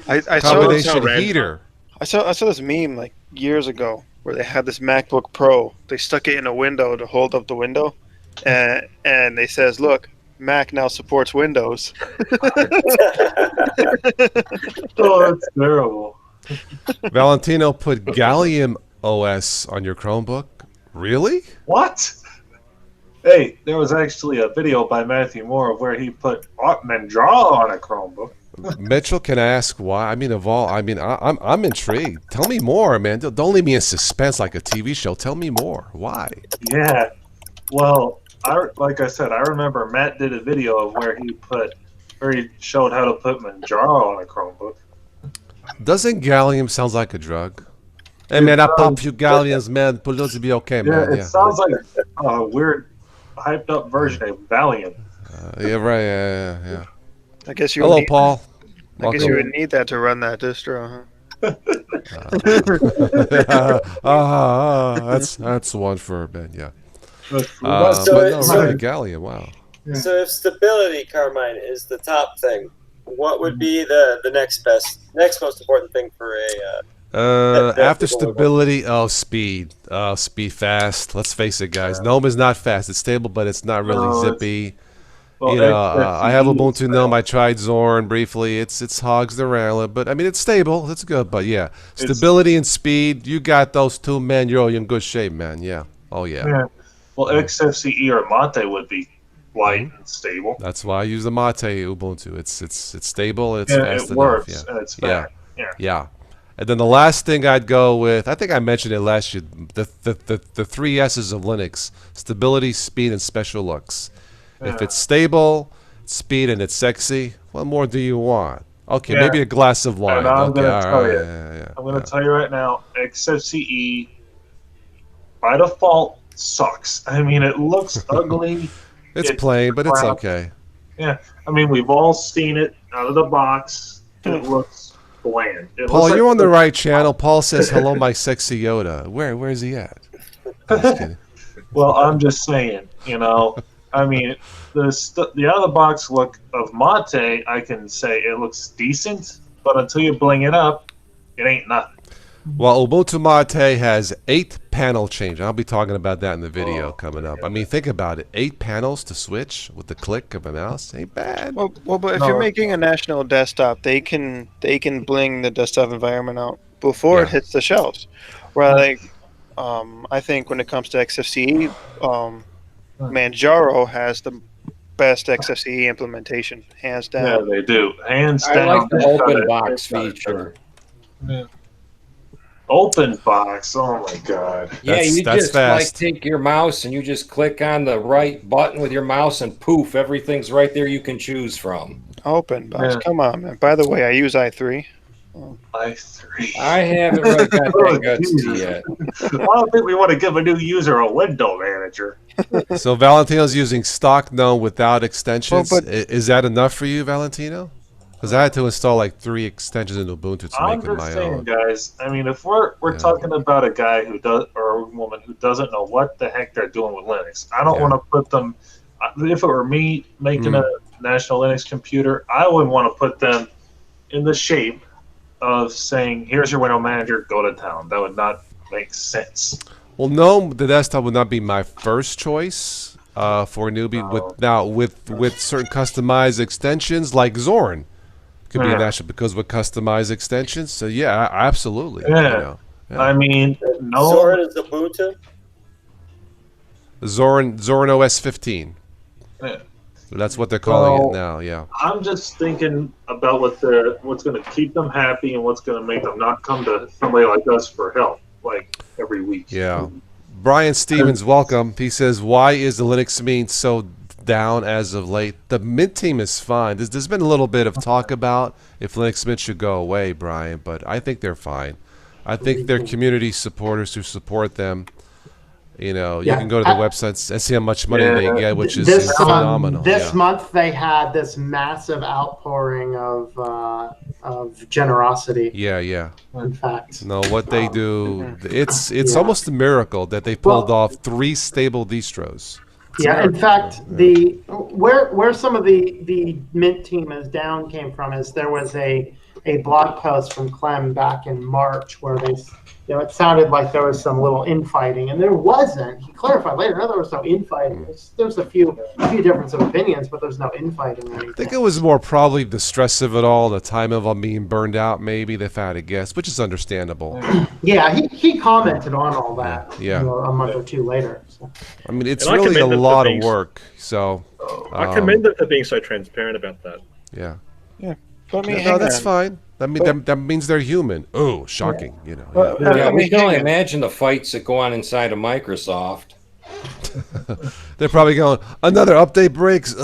I combination heater. I saw this meme like years ago where they had this MacBook Pro. They stuck it in a window to hold up the window, and they says, "Look, Mac now supports Windows." Oh, that's terrible. Valentino put GalliumOS on your Chromebook. Really? What? Hey, there was actually a video by Matthew Moore of where he put Manjaro on a Chromebook. Mitchell, can I ask why? I mean, I'm intrigued. Tell me more, man. Don't leave me in suspense like a TV show. Tell me more. Why? Yeah. Well, like I said, I remember Matt did a video of where he showed how to put Manjaro on a Chromebook. Doesn't gallium sounds like a drug? Hey, It man, I does. pop a few galliums, man. Put those to be okay, Yeah, man. it sounds like a weird, hyped up version of Valium. Yeah, right. Yeah. I guess you. Hello, would need, Paul. I guess you would need that to run that distro, huh? That's one for Ben. Yeah. But But no, so- really, gallium. Wow. So if stability, Carmine, is the top thing, what would be the next most important thing for a that After people would stability, speed. Speed fast. Let's face it, guys. GNOME is not fast. It's stable, but it's not really No, it's- zippy. well, I have XFCE Ubuntu is GNOME. I tried Zorn briefly. It's hogs the rail, but I mean it's stable. It's good, but yeah, stability and speed. You got those two, man. You're in good shape, man. Yeah. Oh yeah. Yeah. Well, XFCE or Mate would be light Mm-hmm. and stable. That's why I use the Mate Ubuntu. It's stable. It's Yeah, fast it enough. works Yeah. and it's Yeah. fast. Yeah. Yeah. And then the last thing I'd go with, I think I mentioned it last year, the three S's of Linux: stability, speed, and special looks. If Yeah. it's stable, speed, and it's sexy, what more do you want? Okay, Yeah. maybe a glass of wine. And I'm Okay, gonna all tell right. you. Yeah. I'm going to tell you right now, XFCE by default sucks. I mean, it looks ugly. It's plain, but it's crap. okay. Yeah, I mean, we've all seen it out of the box. It looks bland. It Paul, looks you're like on the right channel. Paul says, hello, my sexy Yoda. Where's he at? Just kidding. Well, I'm just saying, I mean, the out of the box look of Mate, I can say it looks decent, but until you bling it up, it ain't nothing. Well, Ubuntu Mate has 8 panel change. I'll be talking about that in the video coming up. I mean, think about it. 8 panels to switch with the click of a mouse. Ain't bad. Well, but if No. you're making a national desktop, they can bling the desktop environment out before Yeah. it hits the shelves. Where I think when it comes to XFCE, Manjaro has the best XFCE implementation, hands Yeah, down. they do. Hands I down. like the they've got open it. box They've got it. feature. Yeah. Open box. Oh my god. Yeah, That's- you that's just fast. take your mouse and you just click on the right button with your mouse and poof, everything's right there you can choose from. Open box. Yeah. Come on, man. By the way, I use i3. i3. I haven't really got Oh, that gutsy Jesus. yet. I don't think we want to give a new user a window manager. So Valentino's using stock GNOME without extensions. Well, but- Is that enough for you, Valentino? Because I had to install like 3 extensions in Ubuntu to I'm make it just my saying, own. guys. I mean, if we're Yeah. talking about a guy who does or a woman who doesn't know what the heck they're doing with Linux, I don't Yeah. want to put them. If it were me making a national Linux computer, I would want to put them in the shape of saying, "Here's your window manager. Go to town." That would not make sense. Well, GNOME, the desktop would not be my first choice for a newbie. With certain customized extensions like Zorn, could be a Yeah. national because with customized extensions. So yeah, absolutely. Yeah. Yeah. I mean, no. Zorin is Ubuntu. Zorn OS 15. Yeah. That's what they're calling Well, it now. Yeah. I'm just thinking about what's going to keep them happy and what's going to make them not come to somebody like us for help, like every week. Yeah. Brian Stevens, welcome. He says, why is the Linux Mint so down as of late? The Mint team is fine. There's been a little bit of talk about if Linux Mint should go away, Brian, but I think they're fine. I think they're community supporters who support them. You know, you Yeah, can go to the websites and see how much money they get, which is this phenomenal. This yeah. month they had this massive outpouring of generosity. Yeah. In fact, No, what they do, it's Yeah. almost a miracle that they pulled off 3 stable distros. yeah. In fact, the where some of the Mint team is down came from is there was a a blog post from Clem back in March where it sounded like there was some little infighting, and there wasn't. He clarified later, no, there was no infighting. There's a few difference of opinions, but there's no infighting or anything. I think it was more probably the stress of it all, the time of them being burned out, maybe, if I had to guess, which is understandable. Yeah, he commented on all that Yeah. a month or two later. So. I mean, it's And I really a commend them for lot of being- work, so... I commend them for being so transparent about that. Yeah. But I mean, No, hang that's on. fine. That means they're human. Oh, shocking, you know. Well, yeah. Yeah, I we mean, can only hang on. imagine the fights that go on inside of Microsoft. They're probably going, another update breaks?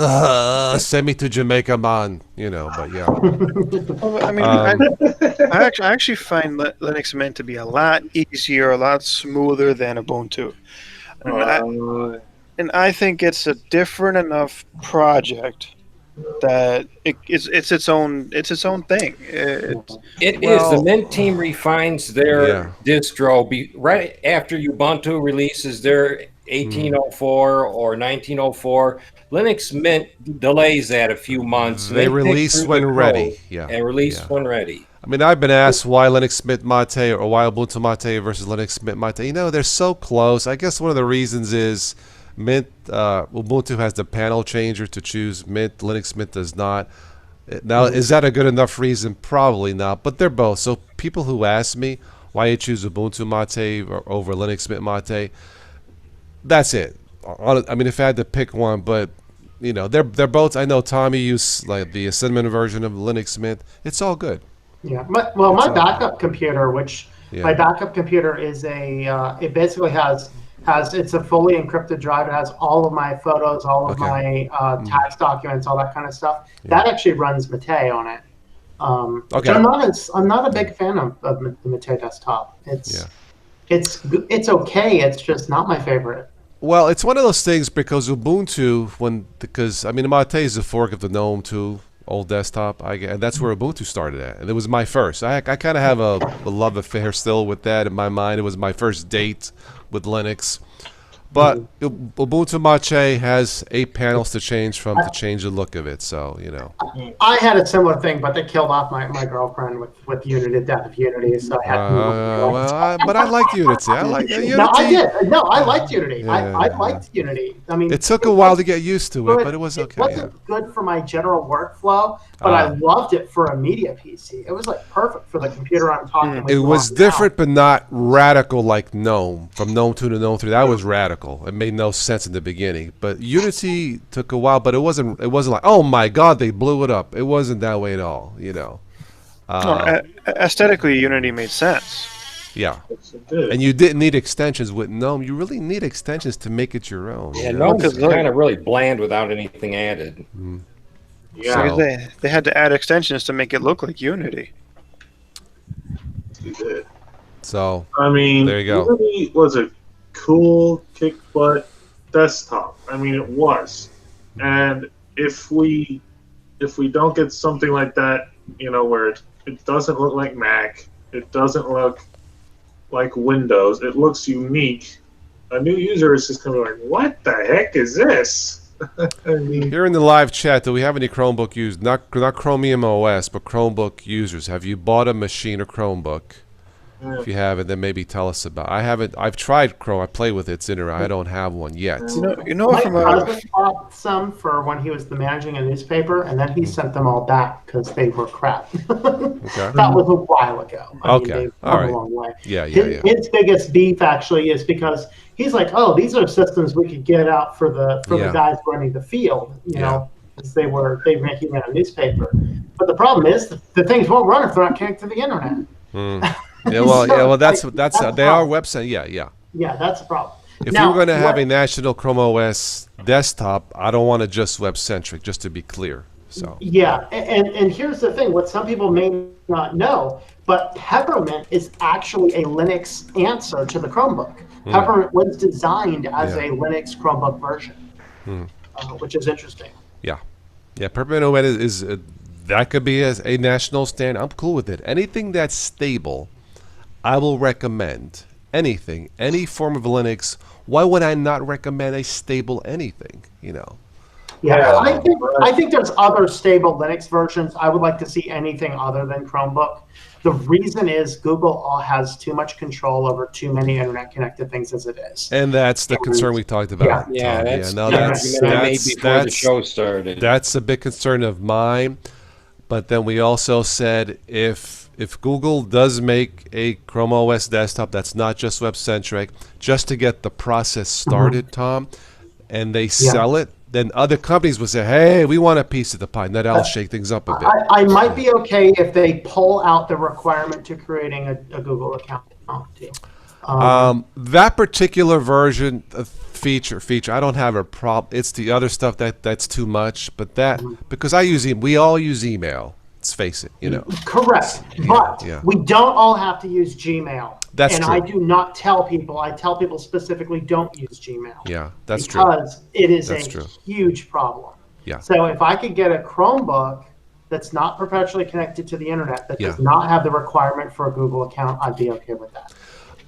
Send me to Jamaica, man. You know, but yeah. Well, I mean, I actually find Linux Mint to be a lot easier, a lot smoother than Ubuntu. And I think it's a different enough project that it's its own thing. It is. The Mint team refines their distro right after Ubuntu releases their 1804 or 1904. Linux Mint delays that a few months. They pick release through when the ready. code Yeah. And release Yeah. when ready. I mean, I've been asked why Linux Mint Mate or why Ubuntu Mate versus Linux Mint Mate. You know, they're so close. I guess one of the reasons is Ubuntu has the panel changer to choose Mint. Linux Mint does not. Now, is that a good enough reason? Probably not. But they're both. So people who ask me why you choose Ubuntu Mate over Linux Mint Mate, that's it. I mean, if I had to pick one, but you know, they're both. I know Tommy used like the cinnamon version of Linux Mint. It's all good. Yeah. My backup computer, my backup computer is it basically has it's a fully encrypted drive. It has all of my photos, all of my tax documents, all that kind of stuff. Yeah. That actually runs Mate on it. Okay. I'm not a big fan of the Mate desktop. It's okay. It's just not my favorite. Well, it's one of those things because Ubuntu, I mean, Mate is a fork of the GNOME 2 old desktop, and that's where Ubuntu started at, and it was my first. I kind of have a love affair still with that in my mind. It was my first date with Linux. But Ubuntu Mate has 8 panels to change from to change the look of it, so, you know. I had a similar thing, but they killed off my girlfriend with Unity, death of Unity, so I had to but I liked Unity. I liked Unity. No, I did. No, I liked Unity. Yeah. I liked Unity. I mean, it took a while to get used to it, but it was okay. It wasn't good for my general workflow, but I loved it for a media PC. It was like perfect for the computer I'm talking with. It was different, but not radical like GNOME. From GNOME 2 to GNOME 3, that was radical. It made no sense in the beginning, but Unity took a while. But it wasn't like, oh my God, they blew it up. It wasn't that way at all, you know. Aesthetically, Unity made sense. Yeah, and you didn't need extensions with GNOME. You really need extensions to make it your own. Yeah, GNOME's kind of really bland without anything added. Yeah, so they had to add extensions to make it look like Unity. They did. So I mean, there you go. Unity was a cool kick butt desktop. I mean, it was. And if we don't get something like that, you know, where it doesn't look like Mac, it doesn't look like Windows, it looks unique, a new user is just going to be like, what the heck is this? I mean, here in the live chat, do we have any Chromebook users? Not Chromium OS, but Chromebook users. Have you bought a machine or Chromebook? If you haven't, then maybe tell us about it. I haven't. I've tried Chrome. I play with it. It's interesting. I don't have one yet. You know my from husband bought some for when he was managing a newspaper, and then he sent them all back because they were crap. That was a while ago. I mean, they've come a long way. Yeah. His biggest beef actually is because he's like, oh, these are systems we could get out for the guys running the field, you know, because he ran a newspaper. But the problem is the things won't run if they're not connected to the internet. Yeah, well, that's they are website. Yeah, that's the problem. If you're going to have a national Chrome OS desktop, I don't want it just web-centric, just to be clear. So and here's the thing: what some people may not know, but Peppermint is actually a Linux answer to the Chromebook. Peppermint was designed as a Linux Chromebook version, which is interesting. Yeah, Peppermint OS is that could be a national standard. I'm cool with it. Anything that's stable, I will recommend. Anything, any form of Linux. Why would I not recommend a stable anything? You know, Yeah, Yeah. I think there's other stable Linux versions. I would like to see anything other than Chromebook. The reason is Google has too much control over too many internet connected things as it is. And that's the concern we talked about, Yeah, Tom. that's no, the that's argument I made before the show started. That's a big concern of mine. But then we also said if Google does make a Chrome OS desktop that's not just web centric, just to get the process started, Tom, and they sell it, then other companies would say, "Hey, we want a piece of the pie." And that'll shake things up a bit. I might be okay if they pull out the requirement to creating a Google account too. That particular version feature, I don't have a problem. It's the other stuff that's too much. But that because we all use email. Let's face it, Correct, but we don't all have to use Gmail. That's and true. I do not tell people. I tell people specifically don't use Gmail. Yeah, that's true. Because it is That's a true. huge problem. Yeah. So if I could get a Chromebook that's not perpetually connected to the internet, that does not have the requirement for a Google account, I'd be okay with that.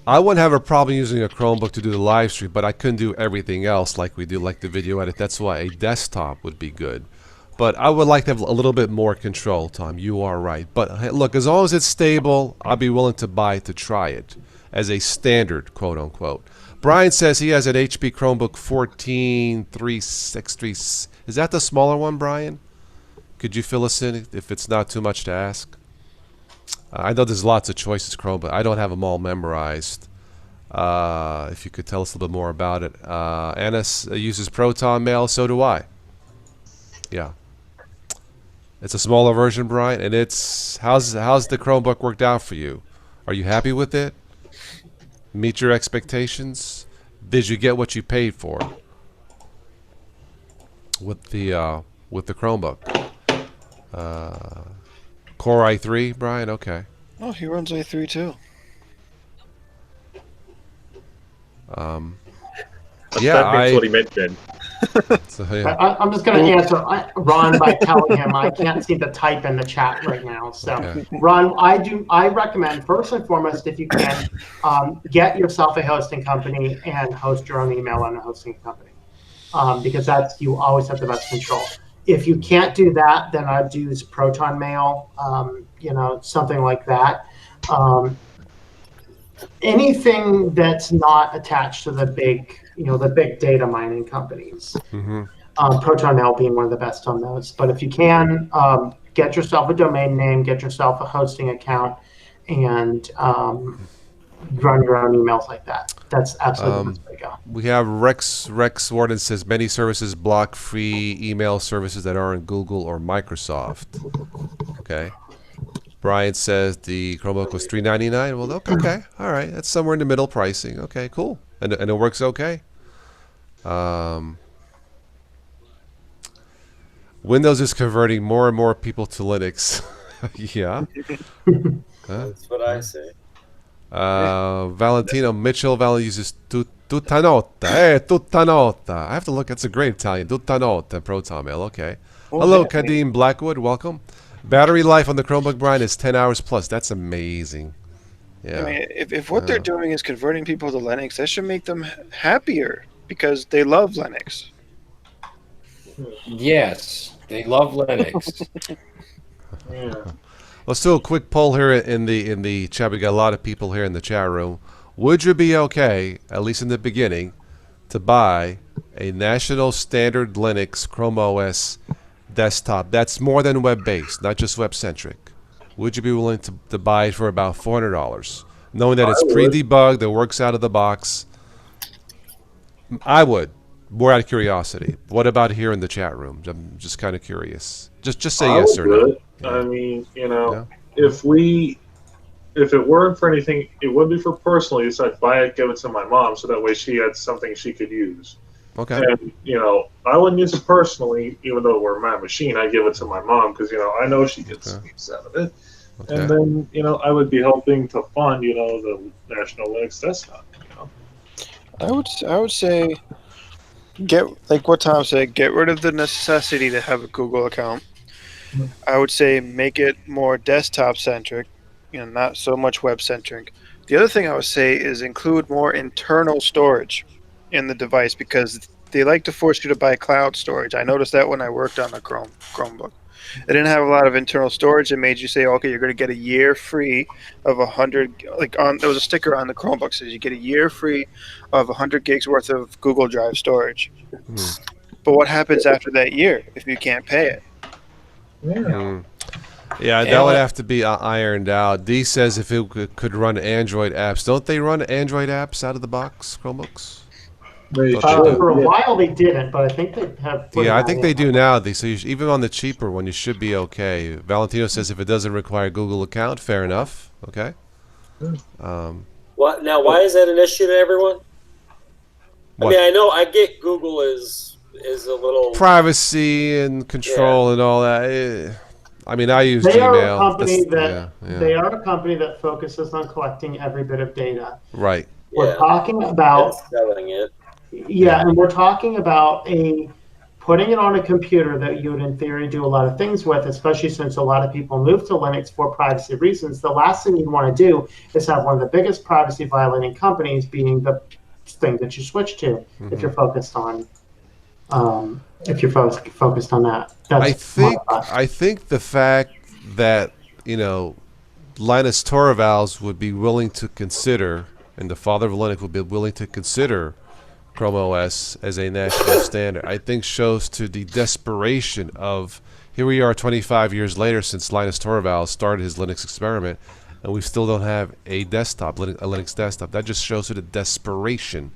I wouldn't have a problem using a Chromebook to do the live stream, but I couldn't do everything else like we do, like the video edit. That's why a desktop would be good. But I would like to have a little bit more control, Tom. You are right. But hey, look, as long as it's stable, I'll be willing to buy it to try it as a standard, quote unquote. Brian says he has an HP Chromebook 14363. Is that the smaller one, Brian? Could you fill us in if it's not too much to ask? I know there's lots of choices, Chrome, but I don't have them all memorized. If you could tell us a little bit more about it. Anna uses Proton Mail, so do I. Yeah. It's a smaller version, Brian, and it's how's the Chromebook worked out for you? Are you happy with it? Meet your expectations? Did you get what you paid for with the Chromebook? Core i3, Brian. Okay. Oh, he runs i3 too. That's what he meant then. So, yeah. I'm just going to answer Ron by telling him I can't seem to type in the chat right now. So, Ron, I recommend first and foremost, if you can, get yourself a hosting company and host your own email on a hosting company, because you always have the best control. If you can't do that, then I'd use Proton Mail, something like that. Anything that's not attached to the big data mining companies. Proton Mail being one of the best on those. But if you can, get yourself a domain name, get yourself a hosting account, and run your own emails like that. That's absolutely the best way to go. We have Rex Warden says many services block free email services that aren't Google or Microsoft. Okay. Brian says the Chromebook was $399. Well, okay, all right, that's somewhere in the middle pricing. Okay, cool, and it works okay. Windows is converting more and more people to Linux. Yeah. That's what I say. Valentino Mitchell uses tutta nota. Hey, tutta nota. I have to look. It's a great Italian. Tutta nota. Proton Mail. Okay. Hello, Kadim Blackwood. Welcome. Battery life on the Chromebook, Brian, is 10 hours plus. That's amazing. Yeah. I mean, if what they're doing is converting people to Linux, that should make them happier because they love Linux. Yes, they love Linux. Let's do a quick poll here in the chat. We got a lot of people here in the chat room. Would you be okay, at least in the beginning, to buy a national standard Linux Chrome OS desktop that's more than web-based, not just web-centric? Would you be willing to buy it for about $400, knowing that it's pre-debugged, it works out of the box? I would, more out of curiosity. What about here in the chat room? I'm just kind of curious. Just say yes or no. I mean, if it weren't for anything, it would be for personal use. I'd buy it, give it to my mom, so that way she had something she could use. Okay. And I wouldn't use it personally, even though we're my machine. I give it to my mom because I know she gets use out of it. Okay. And then I would be helping to fund the National Linux Desktop. I would say like what Tom said, get rid of the necessity to have a Google account. I would say make it more desktop centric, not so much web centric. The other thing I would say is include more internal storage in the device, because they like to force you to buy cloud storage. I noticed that when I worked on the Chromebook. It didn't have a lot of internal storage. It made you say, okay, you're going to get a year free of 100. There was a sticker on the Chromebook that says you get a year free of 100 gigs worth of Google Drive storage. But what happens after that year if you can't pay it? Yeah, that would have to be ironed out. D says if it could run Android apps. Don't they run Android apps out of the box, Chromebooks? For a while they didn't, but I think they have. Yeah, I think they do now. So even on the cheaper one, you should be okay. Valentino says if it doesn't require a Google account, fair enough. Okay. What now? Why is that an issue to everyone? I mean, I know I get Google is a little privacy and control and all that. I mean, I use They Gmail. are a company they are a company that focuses on collecting every bit of data. Right. We're talking about selling it. Yeah, and we're talking about putting it on a computer that you would, in theory, do a lot of things with, especially since a lot of people move to Linux for privacy reasons. The last thing you want to do is have one of the biggest privacy violating companies being the thing that you switch to if you're focused on focused on that. I think the fact that Linus Torvalds would be willing to consider, and the father of Linux would be willing to consider Chrome OS as a national standard, I think shows to the desperation of, here we are 25 years later since Linus Torvalds started his Linux experiment, and we still don't have a desktop, a Linux desktop. That just shows to the desperation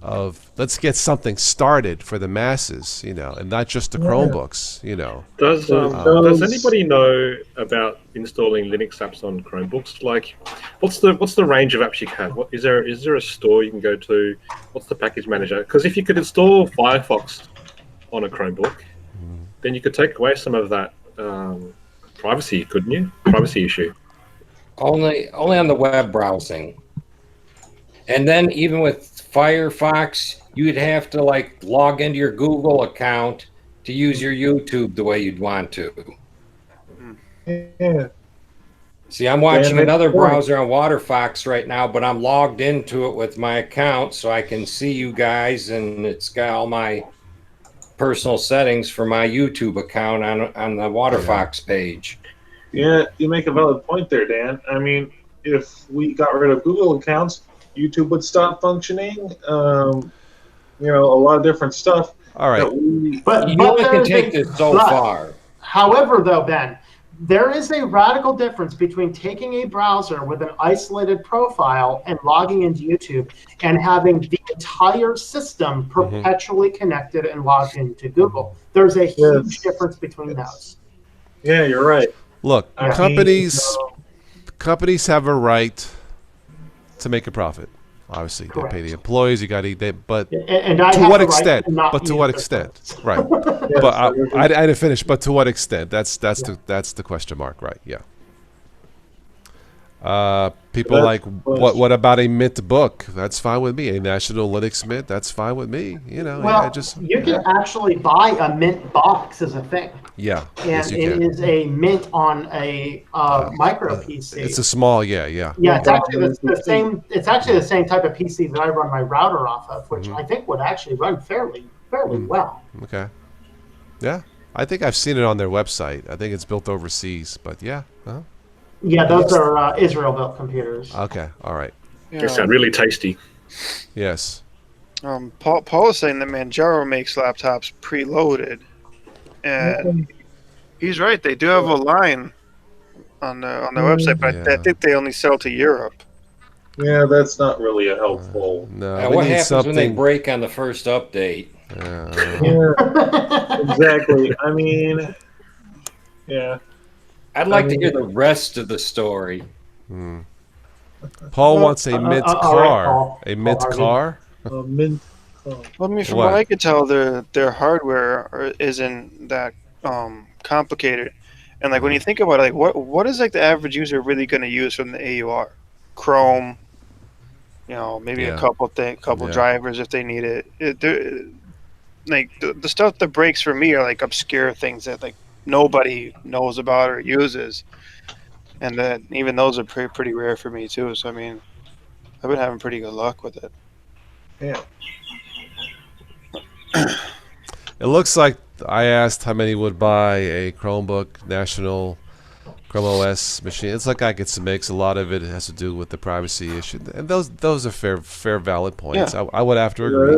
of, let's get something started for the masses, and not just the Chromebooks, Does anybody know about installing Linux apps on Chromebooks? Like, what's the range of apps you can have? Is there a store you can go to? What's the package manager? Because if you could install Firefox on a Chromebook, then you could take away some of that privacy, couldn't you? Privacy issue. Only on the web browsing. And then even with Firefox, you'd have to log into your Google account to use your YouTube the way you'd want to. Yeah. See, I'm watching another browser on Waterfox right now, but I'm logged into it with my account so I can see you guys, and it's got all my personal settings for my YouTube account on the Waterfox page. Yeah, you make a valid point there, Dan. I mean, if we got rid of Google accounts, YouTube would stop functioning. A lot of different stuff. All right. But you only can take this so far. However, though, Ben, there is a radical difference between taking a browser with an isolated profile and logging into YouTube and having the entire system perpetually connected and logged into Google. There's a huge difference between those. Yeah, you're right. Look, companies have a right to make a profit. Obviously, they pay the employees. You got to eat that, but to what extent? But to what extent? Right. But I didn't finish. But to what extent? That's the question mark, right? Yeah. People what about a Mint book? That's fine with me. A National Linux Mint, that's fine with me. You can actually buy a Mint box as a thing. Yeah. And yes, you it can. is a Mint on a micro PC. It's a small, yeah. Yeah, it's actually the same. It's actually the same type of PC that I run my router off of, which I think would actually run fairly well. Okay. Yeah, I think I've seen it on their website. I think it's built overseas, but yeah. Huh? Yeah, those are Israel-built computers. Okay, all right. They sound really tasty. Yes. Paul is saying that Manjaro makes laptops preloaded, and he's right. They do have a line on their website, but I think they only sell to Europe. Yeah, that's not really a helpful. No. What happens when they break on the first update? Yeah, exactly. I mean, yeah. I'd like to hear the rest of the story. Paul wants a Mint car. A Mint car? Mint. Well, I mean, from what I could tell, their hardware isn't that complicated. And when you think about it, what is the average user really going to use from the AUR? Chrome, maybe a couple drivers if they need it. The stuff that breaks for me are obscure things that nobody knows about or uses, and then even those are pretty rare for me too. So I mean, I've been having pretty good luck with it. Yeah. It looks like I asked how many would buy a Chromebook National Chrome OS machine. It's like I could makes a lot of it has to do with the privacy issue, and those are fair valid points. Yeah. I would have to agree.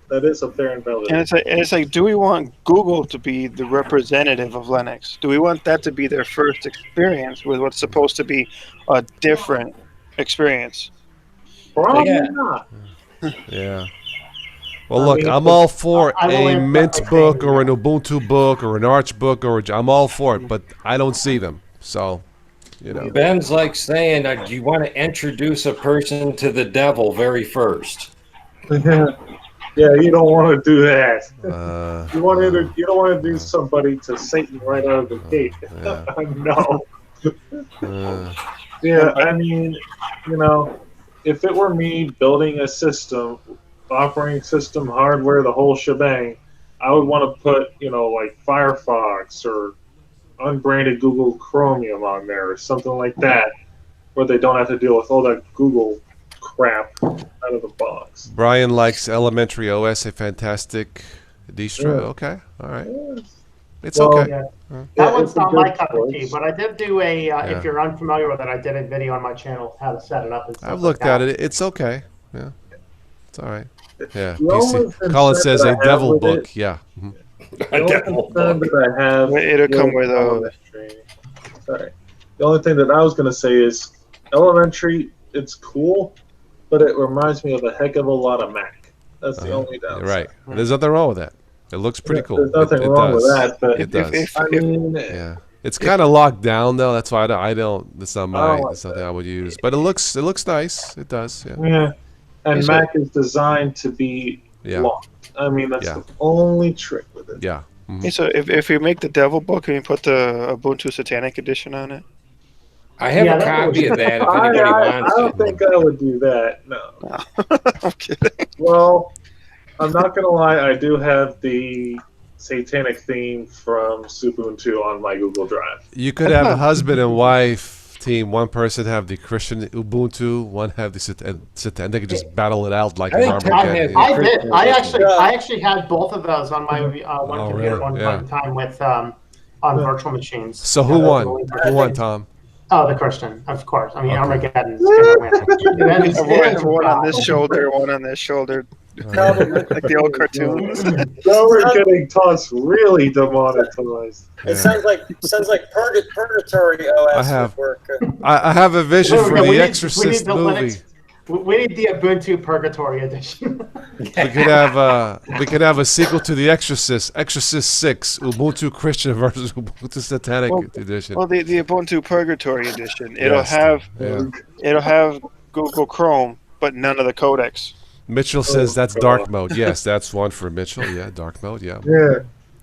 That is a fair and valid. And it's like, do we want Google to be the representative of Linux? Do we want that to be their first experience with what's supposed to be a different experience? Probably Yeah. not. Yeah. Well, I look, mean, I'm all for I will a answer Mint that by book saying or an Ubuntu book or an Arch book I'm all for it, but I don't see them. So, you know. Ben's like saying, do you want to introduce a person to the devil very first? Yeah, you don't want to do that. You don't want to do uh, somebody to Satan right out of the gate. yeah. No. Yeah, I mean, if it were me building a system, operating system, hardware, the whole shebang, I would want to put, like Firefox or unbranded Google Chromium on there or something like that, where they don't have to deal with all that Google crap out of the box. Brian likes Elementary OS, a fantastic distro. Yeah. Okay, all right. It's Well, okay. Yeah. Yeah, That one's it's a not good my cup of tea, choice. but I did do if you're unfamiliar with it, I did a video on my channel how to set it up and stuff. I've looked at it. It's okay. Yeah, it's all right. Yeah. The only PC. Colin concern says that I a have devil with book. it- Yeah. Mhm. The only concern that I have. It'll come with a. Sorry. The only thing that I was going to say is Elementary, it's cool, but it reminds me of a heck of a lot of Mac. That's the only downside. Right. There's nothing wrong with that. It looks pretty cool. There's nothing it wrong does. with that, but It does. I mean, Yeah. It's kind of locked down though. That's why I don't. It's not my. like It's something I would use. But it looks nice. It does. Yeah. yeah. And Is it- Mac is designed to be Yeah. locked. I mean, that's Yeah. the only trick with it. Yeah. Mhm. Hey, so if we make the devil book, can you put the Ubuntu Satanic Edition on it? I have Yeah, a that copy of that if I anybody wants don't it. think I would do that. No. I'm kidding. Well, I'm not gonna lie. I do have the satanic theme from Ubuntu on my Google Drive. You could have a husband and wife team. One person have the Christian Ubuntu, one have the Satan. They could just battle it out like I an think Tom Armageddon. has- I did. I actually had both of those on my one Oh, computer really? one Yeah. point in time with on virtual machines. So who Yeah, won? those are Who the won, Tom? Oh, the Christian, of course. I mean, Okay. Armageddon's gonna win. I have one on this shoulder, one on this shoulder, like the old cartoons. Now we're getting tossed really demonetized. Yeah. It sounds like Purgatory OS I have- would work. I have a vision Wait, for we the need Exorcist the movie. Linux. We need the Ubuntu Purgatory edition. We could have a sequel to the Exorcist, Exorcist 6, Ubuntu Christian versus Ubuntu Satanic Well- edition. Well, the Ubuntu Purgatory Edition, it'll Yes. have Google Chrome, but none of the codecs. Mitchell says that's dark mode. Yes, that's one for Mitchell. Yeah, dark mode. Yeah, Yeah,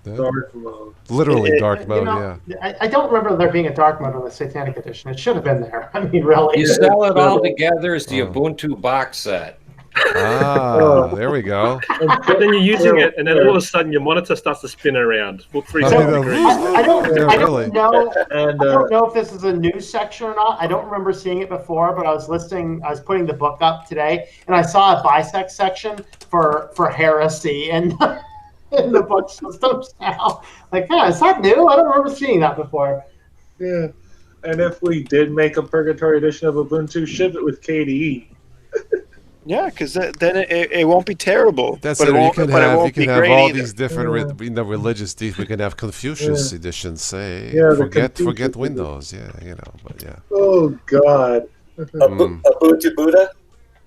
Yeah. dark mode. Literally It- dark You mode. know, Yeah. I don't remember there being a dark mode on the Satanic edition. It should have been there. I mean, really. You sell it all together as the Oh. Ubuntu box set. Ah, there we go. But then you're using it, and then all of a sudden your monitor starts to spin around. Full 360 So- degrees. I don't really. know. And I don't know if this is a news section or not. I don't remember seeing it before, but I was putting the book up today, and I saw a bisect section for heresy in in the book systems now. Like, yeah, is that new? I don't remember seeing that before. yeah, and if we did make a Purgatory edition of Ubuntu, ship it with KDE. Yeah, because then it won't be terrible. That's but it. You won't- can but it have won't be great all either. these different religious things. We can have Confucius editions. Say Yeah, the forget Confucius Windows. Yeah, but yeah. Oh God. Ubuntu Buddha.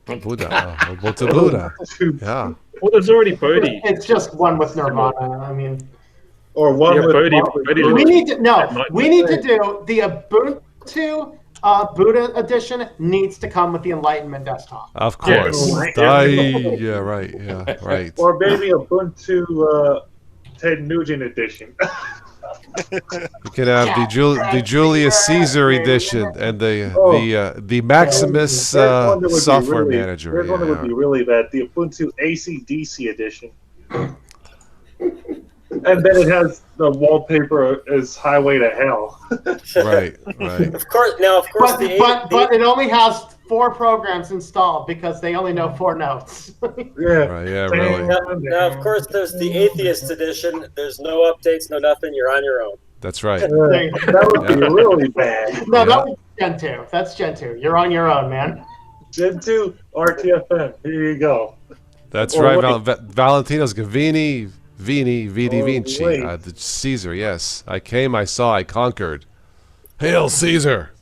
Buddha, Ubuntu Buddha. Yeah. Well, there's already Bodhi. It's just one with Nirvana. I mean, Or one Yeah, with Bodhi- Motley Bodhi- Crue. we need to might we need to do the Ubuntu Buddha edition needs to come with the Enlightenment desktop. Of Yeah. course. Yeah. Yeah, right. Yeah, right. Or maybe Ubuntu Ted Nugent edition. You can have the Julius Caesar edition and the Maximus There's one that would be software really- manager. There's one that would be really bad. The Ubuntu AC/DC edition. And then it has the wallpaper as Highway to Hell. Right. Of course, But the it only has 4 programs installed because they only know 4 notes. Yeah. Right, yeah, really. Now, of course, there's the Atheist Edition. There's no updates, no nothing. You're on your own. That's right. That would be really bad. No, Yeah. that was Gen 2. That's Gen 2. You're on your own, man. Gen 2 RTFM. Here you go. That's Or right. wait. Valentino's Vini, Vidi, Oh, Vinci. wait. The Caesar, yes. I came, I saw, I conquered. Hail Caesar.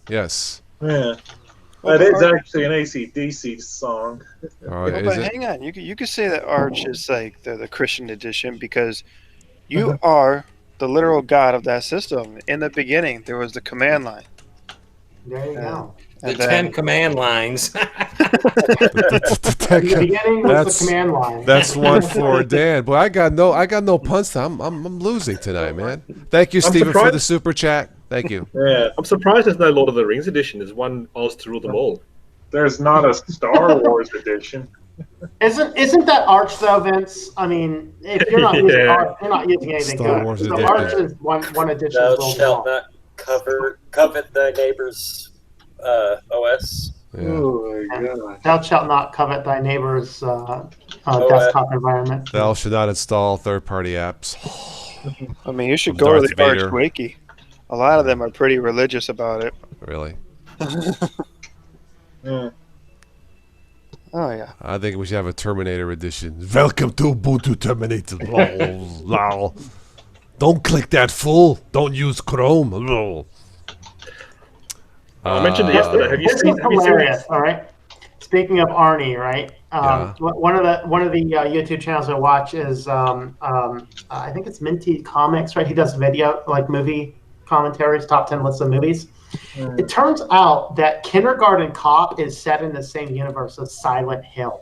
Yes. Yeah. Well, That is but- actually an AC/DC song. All Yeah, right, but is it? hang on, you could say that Arch is like the Christian edition because you are the literal god of that system. In the beginning, there was the command line. There you go. The And 10 then, command lines. In the beginning was That's- the command line. That's one for Dan. Boy, I got no puns. I'm losing tonight, man. Thank you, I'm Stephen, for surprised- the super chat. Thank you. Yeah. I'm surprised there's no Lord of the Rings edition. There's one Oz to rule them all. There's not a Star Wars edition. Isn't that Arch though, Vince? I mean, if you're not using Yeah. Arch, you're not using anything Star good. Wars So edition. Arch is one edition. Thou is well shalt done. not covet thy neighbor's OS. Yeah. Oh my god. Thou shalt not covet thy neighbor's desktop environment. Thou should not install third-party apps. I mean, you should From go to Darth the Arch Vader. wiki. A lot of them are pretty religious about it. Really. Yeah. Oh yeah. I think we should have a Terminator edition. Welcome to Ubuntu Terminator. Lol, lol. Don't click that fool. Don't use Chrome. Lol. I mentioned it yesterday. Have you This seen? is Have you seen hilarious. All right. Speaking of Arnie, right? Yeah. One of the YouTube channels I watch is I think it's Minty Comics, right? He does video like movie commentaries, top 10 lists of movies. It turns out that Kindergarten Cop is set in the same universe as Silent Hill.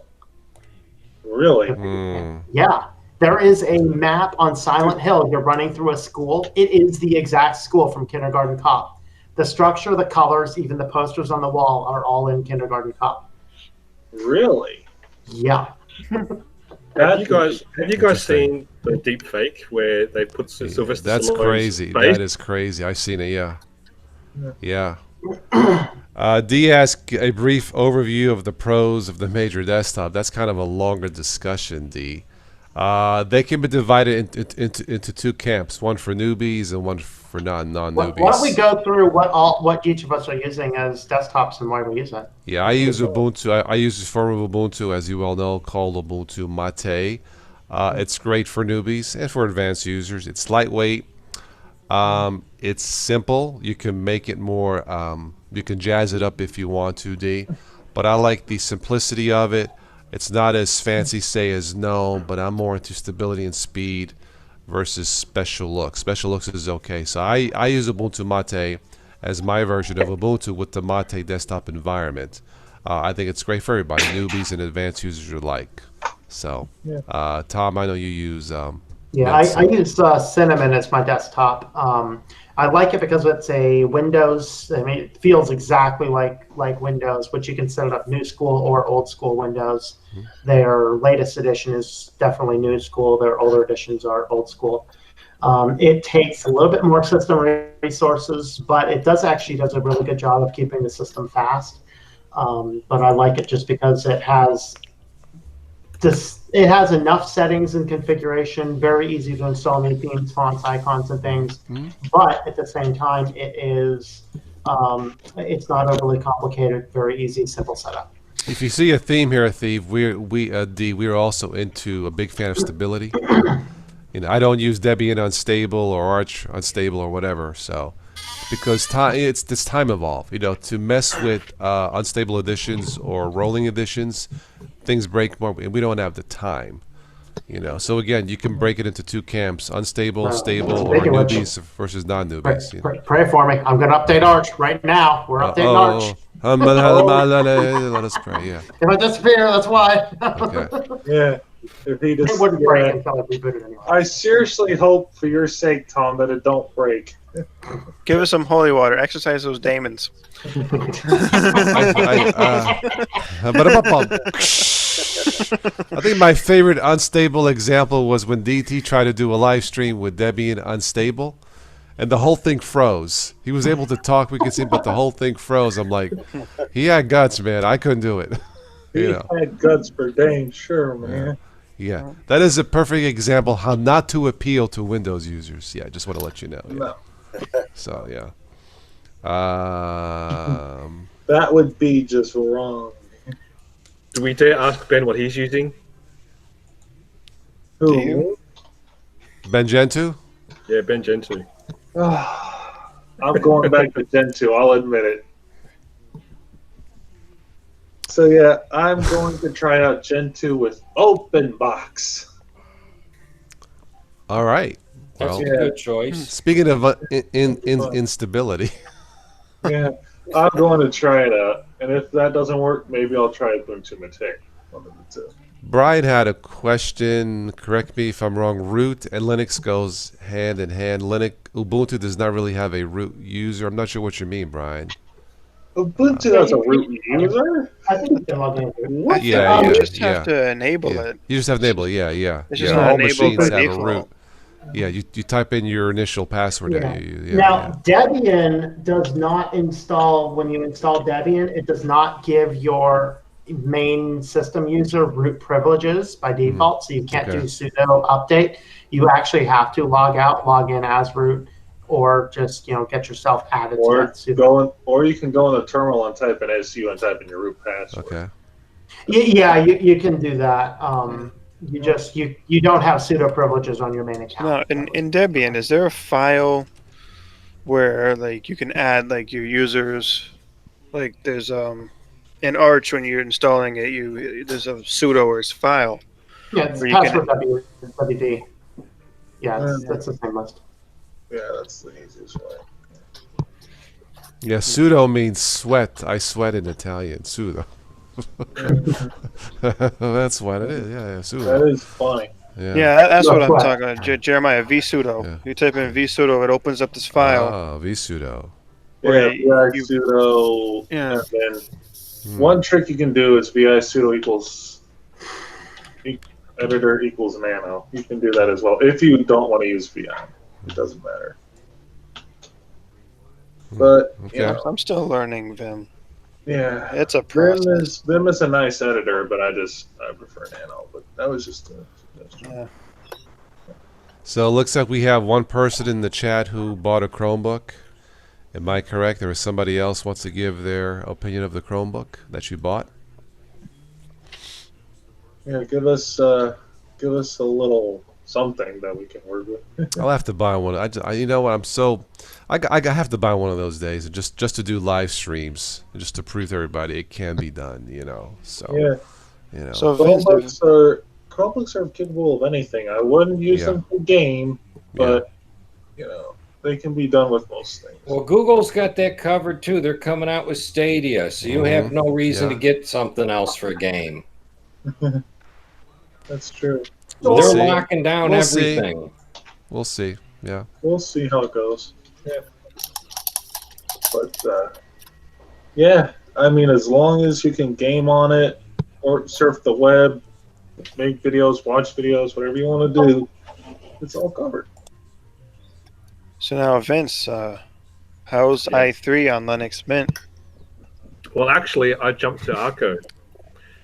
Really? Hmm. Yeah. There is a map on Silent Hill. You're running through a school. It is the exact school from Kindergarten Cop. The structure, the colors, even the posters on the wall are all in Kindergarten Cop. Really? Yeah. Have you guys seen the deep fake where they put Sylvester That's Stallone's crazy. face? That is crazy. I've seen it. Yeah. Yeah. D asked a brief overview of the pros of the major desktop. That's kind of a longer discussion, D. They can be divided into 2 camps, one for newbies and one for non-newbies. Why don't we go through what each of us are using as desktops and why we use it? Yeah, I use Ubuntu. I use a form of Ubuntu, as you well know, called Ubuntu Mate. It's great for newbies and for advanced users. It's lightweight. It's simple. You can make it more. You can jazz it up if you want to, D. But I like the simplicity of it. It's not as fancy, say, as GNOME, but I'm more into stability and speed versus special looks. Special looks is okay. So I use Ubuntu Mate as my version of Ubuntu with the Mate desktop environment. I think it's great for everybody, newbies and advanced users alike. So, Tom, I know you use. Yeah, I use Cinnamon as my desktop. I like it because it's a Windows. I mean, it feels exactly like Windows, which you can set it up new school or old school Windows. Their latest edition is definitely new school. Their older editions are old school. It takes a little bit more system resources, but it does a really good job of keeping the system fast. But I like it just because it has enough settings and configuration, very easy to install new themes, fonts, icons, and things. But at the same time, it's not overly complicated, very easy, simple setup. If you see a theme here, Steve, we're also into a big fan of stability. I don't use Debian Unstable or Arch Unstable or whatever. So, because it's time evolved. To mess with unstable editions or rolling editions, things break more, and we don't have the time. So again, you can break it into 2 camps: unstable, stable, or newbies versus non-newbies. Pray for me. I'm going to update Arch right now. We're updating Arch. Let us pray. Yeah. If I disappear, that's why. Okay. Yeah. If he just, It wouldn't break until I rebooted anyway. I seriously hope, for your sake, Tom, that it don't break. Give us some holy water. Exercise those daemons. I think my favorite unstable example was when DT tried to do a live stream with Debian Unstable, and the whole thing froze. He was able to talk, we could see, but the whole thing froze. I'm like, he had guts, man. I couldn't do it. He had guts for dang sure, man. Yeah, that is a perfect example how not to appeal to Windows users. Yeah, I just want to let you know. Yeah. No. So yeah, that would be just wrong. Do we dare ask Ben what he's using? Who? Ben Gentoo. Yeah, Ben Gentoo. I'm going back to Gen 2, I'll admit it. So yeah, I'm going to try out Gen 2 with OpenBox. All right. That's Well, a good choice. speaking of instability, Yeah, I'm going to try it out. And if that doesn't work, maybe I'll try Ubuntu Mate. One of the two. Brian had a question. Correct me if I'm wrong. Root and Linux goes hand in hand. Ubuntu does not really have a root user. I'm not sure what you mean, Brian. Ubuntu has a root user? I think you can log in. What? Yeah, You yeah, just yeah. have to enable Yeah. it. You just have to enable it. Yeah. It's just Yeah, not all enabled machines by have a default. root. Yeah, you type in your initial password. Yeah. Yeah, Now, Debian does not install, when you install Debian, it does not give your main system user root privileges by default, so you can't do sudo update. You actually have to log out, log in as root, or just get yourself added to that sudo. Or you can go in the terminal and type in SU and type in your root password. Okay. Yeah, you can do that. You don't have sudo privileges on your main account. No, in Debian, is there a file where like you can add like your users? Like there's in Arch when you're installing it, there's a sudo or file. Yeah, it's where you password WD. Yeah, that's the same list. Yeah, that's the easiest way. Yeah, sudo means sweat. I sweat in Italian. Sudo. That's what it is. Yeah, sudo. That is fine. Yeah, that's what I'm talking about. Jeremiah, vsudo. Yeah. You type in vsudo, it opens up this file. Oh, vsudo. Yeah, Where vi sudo. Yeah. And then one trick you can do is vi sudo equals editor equals nano. You can do that as well if you don't want to use vi. It doesnn't matter. But I'm still learning Vim. Yeah, it's a process. Vim is a nice editor, but I prefer nano. But that was just a suggestion. Yeah. So it looks like we have one person in the chat who bought a Chromebook. Am I correct? There was somebody else wants to give their opinion of the Chromebook that you bought. Yeah, give us a little something that we can work with. I'll have to buy one. You know what? I have to buy one of those days, just to do live streams, just to prove to everybody it can be done. So yeah. So Chromebooks are capable of anything. I wouldn't use them for game, but they can be done with most things. Well, Google's got that covered too. They're coming out with Stadia, so you have no reason to get something else for a game. That's true. They're locking down everything. We'll see. Yeah. We'll see how it goes. Yeah. But yeah, I mean, as long as you can game on it or surf the web, make videos, watch videos, whatever you want to do, it's all covered. So now, Vince, how's i3 on Linux Mint? Well, actually, I jumped to Arco.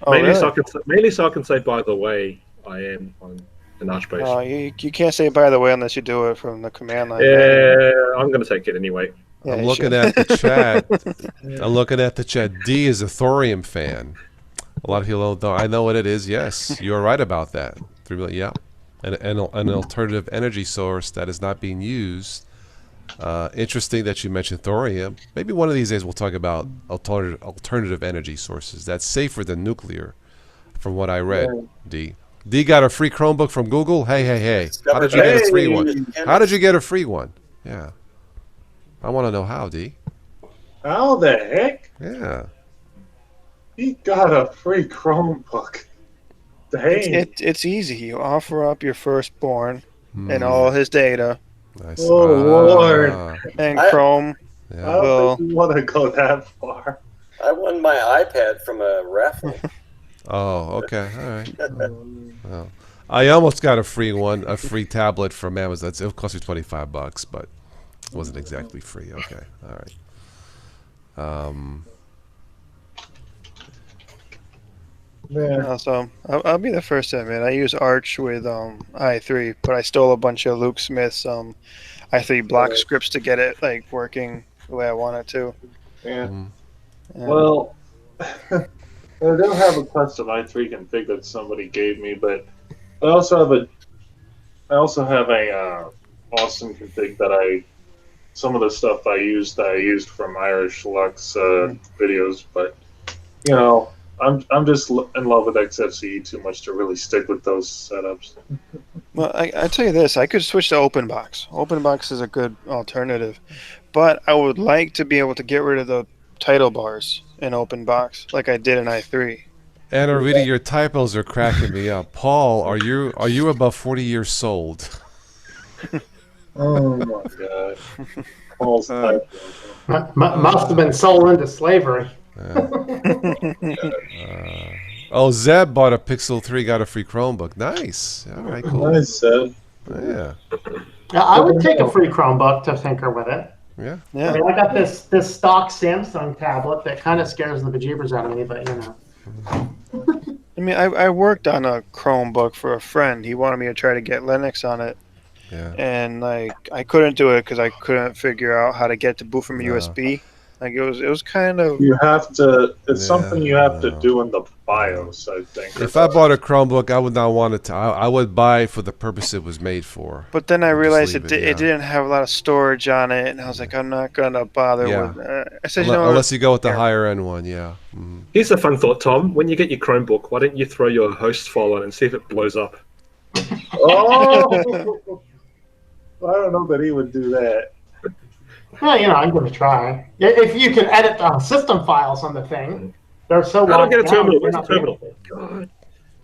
Oh, mainly, really? so I can say, by the way, I am on an Archbase. Oh, you can't say by the way unless you do it from the command line. Yeah, I'm going to take it anyway. Yeah, I'm looking at the chat. I'm looking at the chat. D is a thorium fan. A lot of people don't know. I know what it is. Yes, you're right about that. Yeah, an alternative energy source that is not being used. Interesting that you mentioned thorium. Maybe one of these days we'll talk about alternative energy sources. That's safer than nuclear, from what I read. D got a free Chromebook from Google. Hey! How did you get a free one? How did you get a free one? Yeah, I want to know how. D. How the heck? Yeah. He got a free Chromebook. Dang. It's easy. You offer up your firstborn and all his data. Nice. Oh, Lord. And Chrome. I don't think you want to go that far. I won my iPad from a raffle. Oh, okay. All right. Well, I almost got a free tablet from Amazon. It cost me $25, but Wasn't exactly free. Okay, all right. Yeah. So I'll be the first to admit I use Arch with i3, but I stole a bunch of Luke Smith's i3 block scripts to get it like working the way I want it to. Yeah. Mm. Yeah. Well, I don't have a custom i3 config that somebody gave me, but I also have a awesome config that some of the stuff I used from Irish Lux videos, but you know, I'm just in love with XFCE too much to really stick with those setups. Well, I tell you this, I could switch to OpenBox. OpenBox is a good alternative, but I would like to be able to get rid of the title bars in OpenBox like I did in i3. Anna Rita, your typos are cracking me up. Paul, are you about 40 years old? Oh my god. Paul's typos. Must have been sold into slavery. Oh, Zeb bought a Pixel 3, got a free Chromebook. Nice. All right, cool. Nice, Seb. Yeah. Yeah, I would take a free Chromebook to tinker with it. Yeah. Yeah. I mean, I got this stock Samsung tablet that kind of scares the bejeebers out of me, but you know. I mean, I worked on a Chromebook for a friend. He wanted me to try to get Linux on it. Yeah. And like I couldn't do it because I couldn't figure out how to get to boot from a No. USB. Like it was kind of. You have to. It's Yeah, something you have to no. do in the BIOS, I think. If I bought a Chromebook, I would not want it to. I would buy it for the purpose it was made for. But then I realized leave it, it, yeah. it didn't have a lot of storage on it, and I was like, I'm not gonna bother Yeah. with. I said, you know, Unless you go with the Yeah. higher end one, yeah. Mhm. Here's a fun thought, Tom. When you get your Chromebook, why don't you throw your host file on and see if it blows up? Oh! I don't know that he would do that. Well, you know, I'm going to try. If you can edit the system files on the thing, they're so. How do I get a locked down, terminal? you're Where's the not gonna be terminal? able to. God,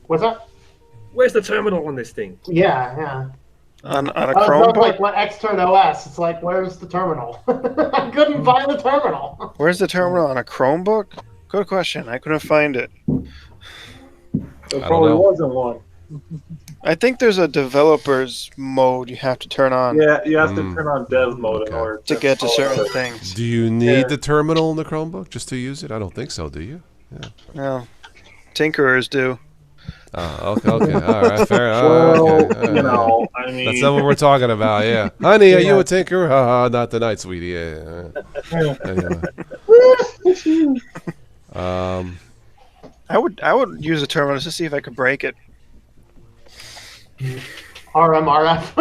What's that? where's the terminal on this thing? Yeah. on a That's Chromebook. like what external OS. It's like, where's the terminal? I couldn't find the terminal. Where's the terminal on a Chromebook? Good question. I couldn't find it. There I probably don't know. wasn't one. I think there's a developer's mode you have to turn on Yeah, you have to turn on dev mode in Okay. order to get to install certain it. things. Do you need Yeah. the terminal in the Chromebook just to use it? I don't think so. Do you? No, tinkerers do. Okay. All right. Fair. Well, Okay. all you right. know, I mean, That's not what we're talking about. Yeah, honey, are you a tinker? Haha, not tonight, sweetie. Yeah. Anyway. I would use a terminal just to see if I could break it. RMRF.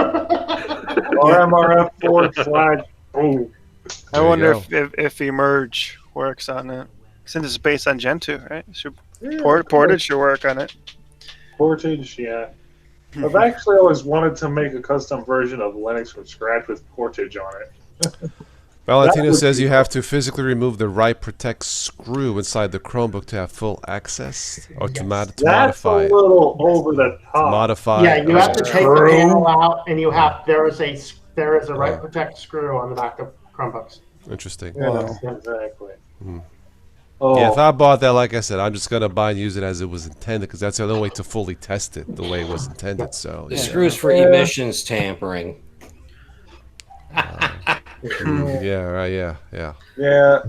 RMRF / boom. I There you wonder go. if Emerge works on it. Since it's based on Gen 2, right? Yeah, Portage should work on it. Portage, yeah. I've actually always wanted to make a custom version of Linux from scratch with Portage on it. Valentina That would says be you have to physically remove the write protect screw inside the Chromebook to have full access, or to, to That's modify a it. little over the To top. modify. Yeah, you have to take the Screw. panel out, and there is a write protect screw on the back of Chromebooks. Interesting. Yeah, exactly. Hmm. Oh, Yeah, if I bought that, like I said, I'm just gonna buy and use it as it was intended, because that's the only way to fully test it the way it was intended. So The yeah. screws for emissions tampering. Yeah, right. Yeah. yeah.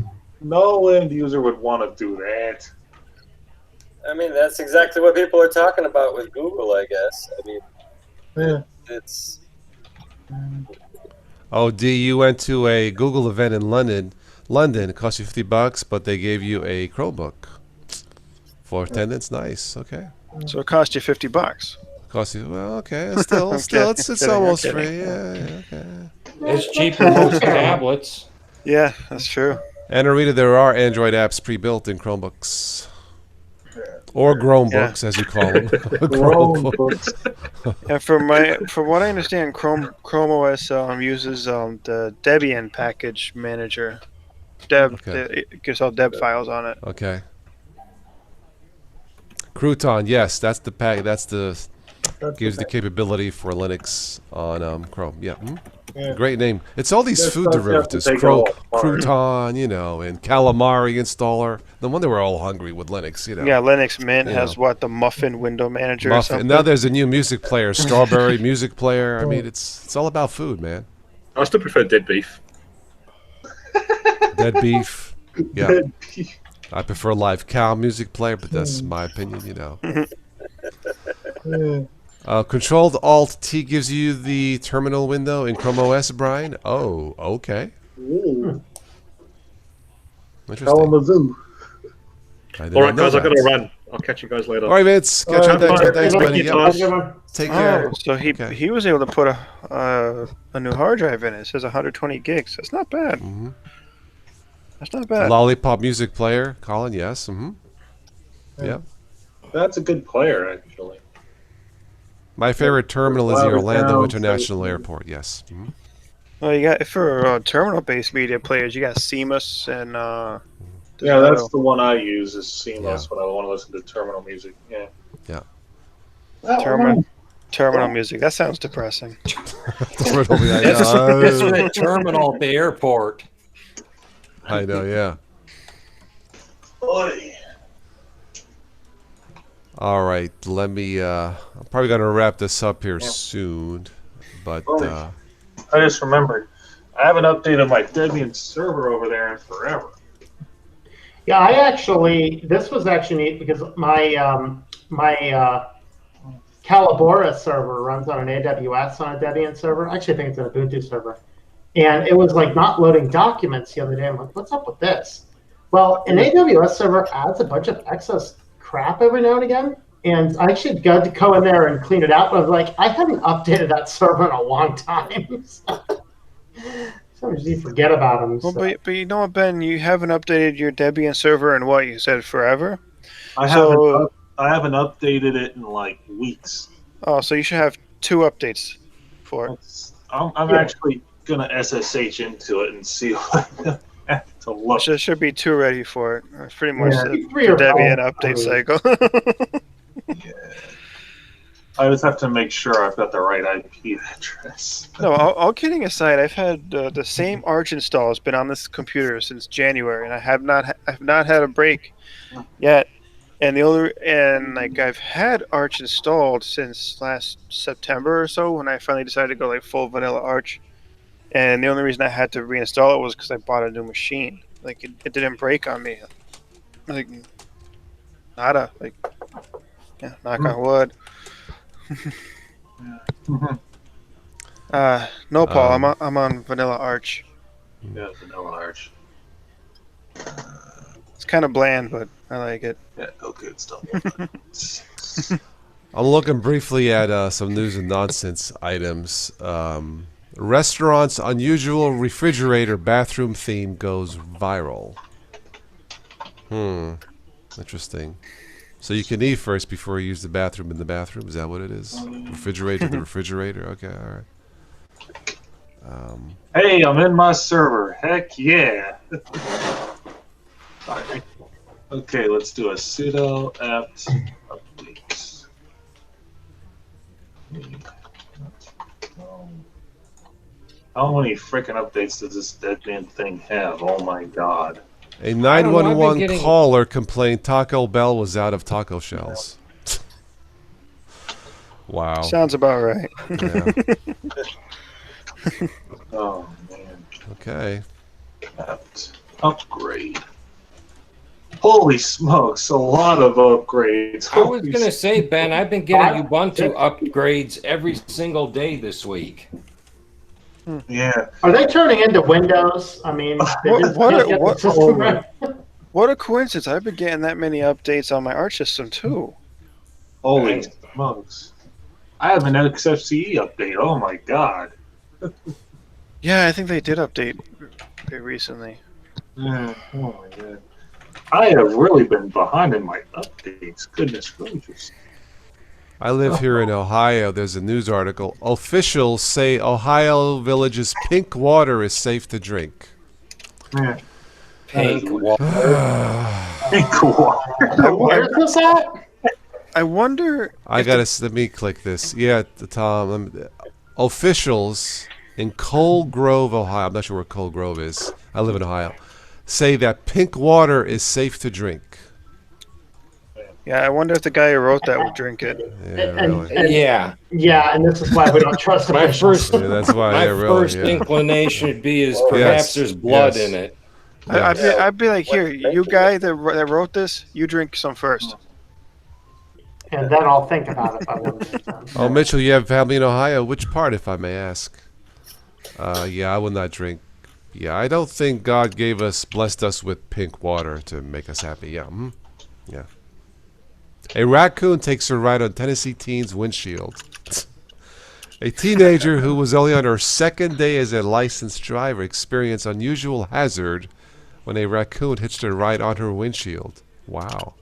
No end user would want to do that. I mean, that's exactly what people are talking about with Google, I guess. I mean, Yeah. it's Oh, D, you went to a Google event in London. It cost you $50, but they gave you a Chromebook for attendance. Nice. Okay. So it cost you $50. Cost you okay. Still, it's Kidding, almost kidding. free. Yeah. Okay. It's cheaper than most tablets. Yeah, that's true. And Arita, there are Android apps pre-built in Chromebooks. Or Chromebooks, as you call them. Chromebooks. And from what I understand, Chrome OS uses the Debian package manager. Okay. It gives all Deb files on it. Okay. Crouton, yes, that's the pack. Gives the capability for Linux on Chrome. Yeah. Yeah. Great name. It's all these That food stuff you have to derivatives. take all apart. Crouton, and calamari installer. No wonder we're all hungry with Linux, Yeah, Linux Mint You has know. what, the Muffin window manager or Muffin. something? And now there's a new music player, Strawberry music player. I mean, it's all about food, man. I still prefer dead beef. Dead beef. Yeah. I prefer live cow music player, but that's my opinion, you know. Controlled Alt T gives you the terminal window in Chrome OS, Brian. Oh, okay. Ooh. Interesting. Kalamazoo. All right, guys, I got to run. I'll catch you guys later. All right, Vince. Catch you next time. Thanks, buddy. Yep. Take care. Oh, so he was able to put a new hard drive in it. It says 120 gigs. That's not bad. Mm-hmm. That's not bad. Lollipop music player, Colin. Yes. Mm-hmm. Yep. That's a good player, actually. My favorite terminal is the Orlando Cloud International Sound. Airport. Yes. Mm-hmm. Well, you got for terminal-based media players, you got CMOS and Yeah, that's the one I use is CMOS when I want to listen to terminal music. Yeah. Yeah. Terminal music. That sounds depressing. That's a terminal at the airport. I know, yeah. Boy. All right, let me. I'm probably gonna wrap this up here soon, but I just remembered, I haven't updated my Debian server over there in forever. Yeah, this was actually neat because my Calibora server runs on an AWS on a Debian server. I actually think it's an Ubuntu server. And it was like not loading documents the other day. I'm like, what's up with this? Well, an AWS server adds a bunch of excess crap every now and again. And I actually got to go in there and clean it out. But I was like, I haven't updated that server in a long time. Sometimes you forget about them. Well, So. but you know what, Ben? You haven't updated your Debian server in what you said forever. I haven't updated it in like weeks. Oh, so you should have 2 updates for it. I'm actually gonna SSH into it and see what I have to look. There should be 2 ready for it. It's pretty much the 3 or Debian 4. update cycle. Yeah. I just have to make sure I've got the right IP address. No, all kidding aside, I've had the same Arch install has been on this computer since January, and I've not had a break yet. And I've had Arch installed since last September or so when I finally decided to go like full vanilla Arch. And the only reason I had to reinstall it was because I bought a new machine. Like it didn't break on me. Like nada. Like yeah, knock on wood. No, Paul. I'm on vanilla Arch. Yeah, vanilla Arch. It's kind of bland, but I like it. Yeah, okay, it's done. I'm looking briefly at some news and nonsense items. Restaurant's unusual refrigerator bathroom theme goes viral. Interesting. So you can eat first before you use the bathroom in the bathroom? Is that what it is? Refrigerator, the refrigerator? Okay, all right. Hey, I'm in my server. Heck yeah. Sorry. Okay, let's do a sudo apt update. How many freaking updates does this Debian thing have? Oh my god. A 911 caller complained Taco Bell was out of taco shells. Wow. Sounds about right. Yeah. Oh man. Okay. Apt upgrade. Holy smokes, a lot of upgrades. I was going to say, Ben, I've been getting Ubuntu upgrades every single day this week. Yeah. Are they turning into Windows? I mean, what a coincidence. I've been getting that many updates on my Arch system, too. Holy smokes. I have an XFCE update. Oh my god. Yeah, I think they did update it recently. Yeah. Oh my god. I have really been behind in my updates. Goodness gracious. I live here in Ohio. There's a news article. Officials say Ohio village's pink water is safe to drink. Yeah. Pink water. Pink water. Where's this at? I wonder. Let me click this. Yeah, Tom. Officials in Cold Grove, Ohio. I'm not sure where Cold Grove is. I live in Ohio. Say that pink water is safe to drink. Yeah, I wonder if the guy who wrote that would drink it. Yeah, really. Yeah, and this is why we don't trust That's why. My first inclination would be is perhaps there's blood in it. Yeah. I'd be like, What here, makes you it? guy that wrote this, you drink some first. And then I'll think about it if I want to drink them. Oh, Mitchell, you have family in Ohio. Which part, if I may ask? Yeah, I will not drink. Yeah, I don't think God blessed us with pink water to make us happy. Yeah, yeah. A raccoon takes a ride on Tennessee teen's windshield. A teenager who was only on her second day as a licensed driver experienced unusual hazard when a raccoon hitched a ride on her windshield. Wow.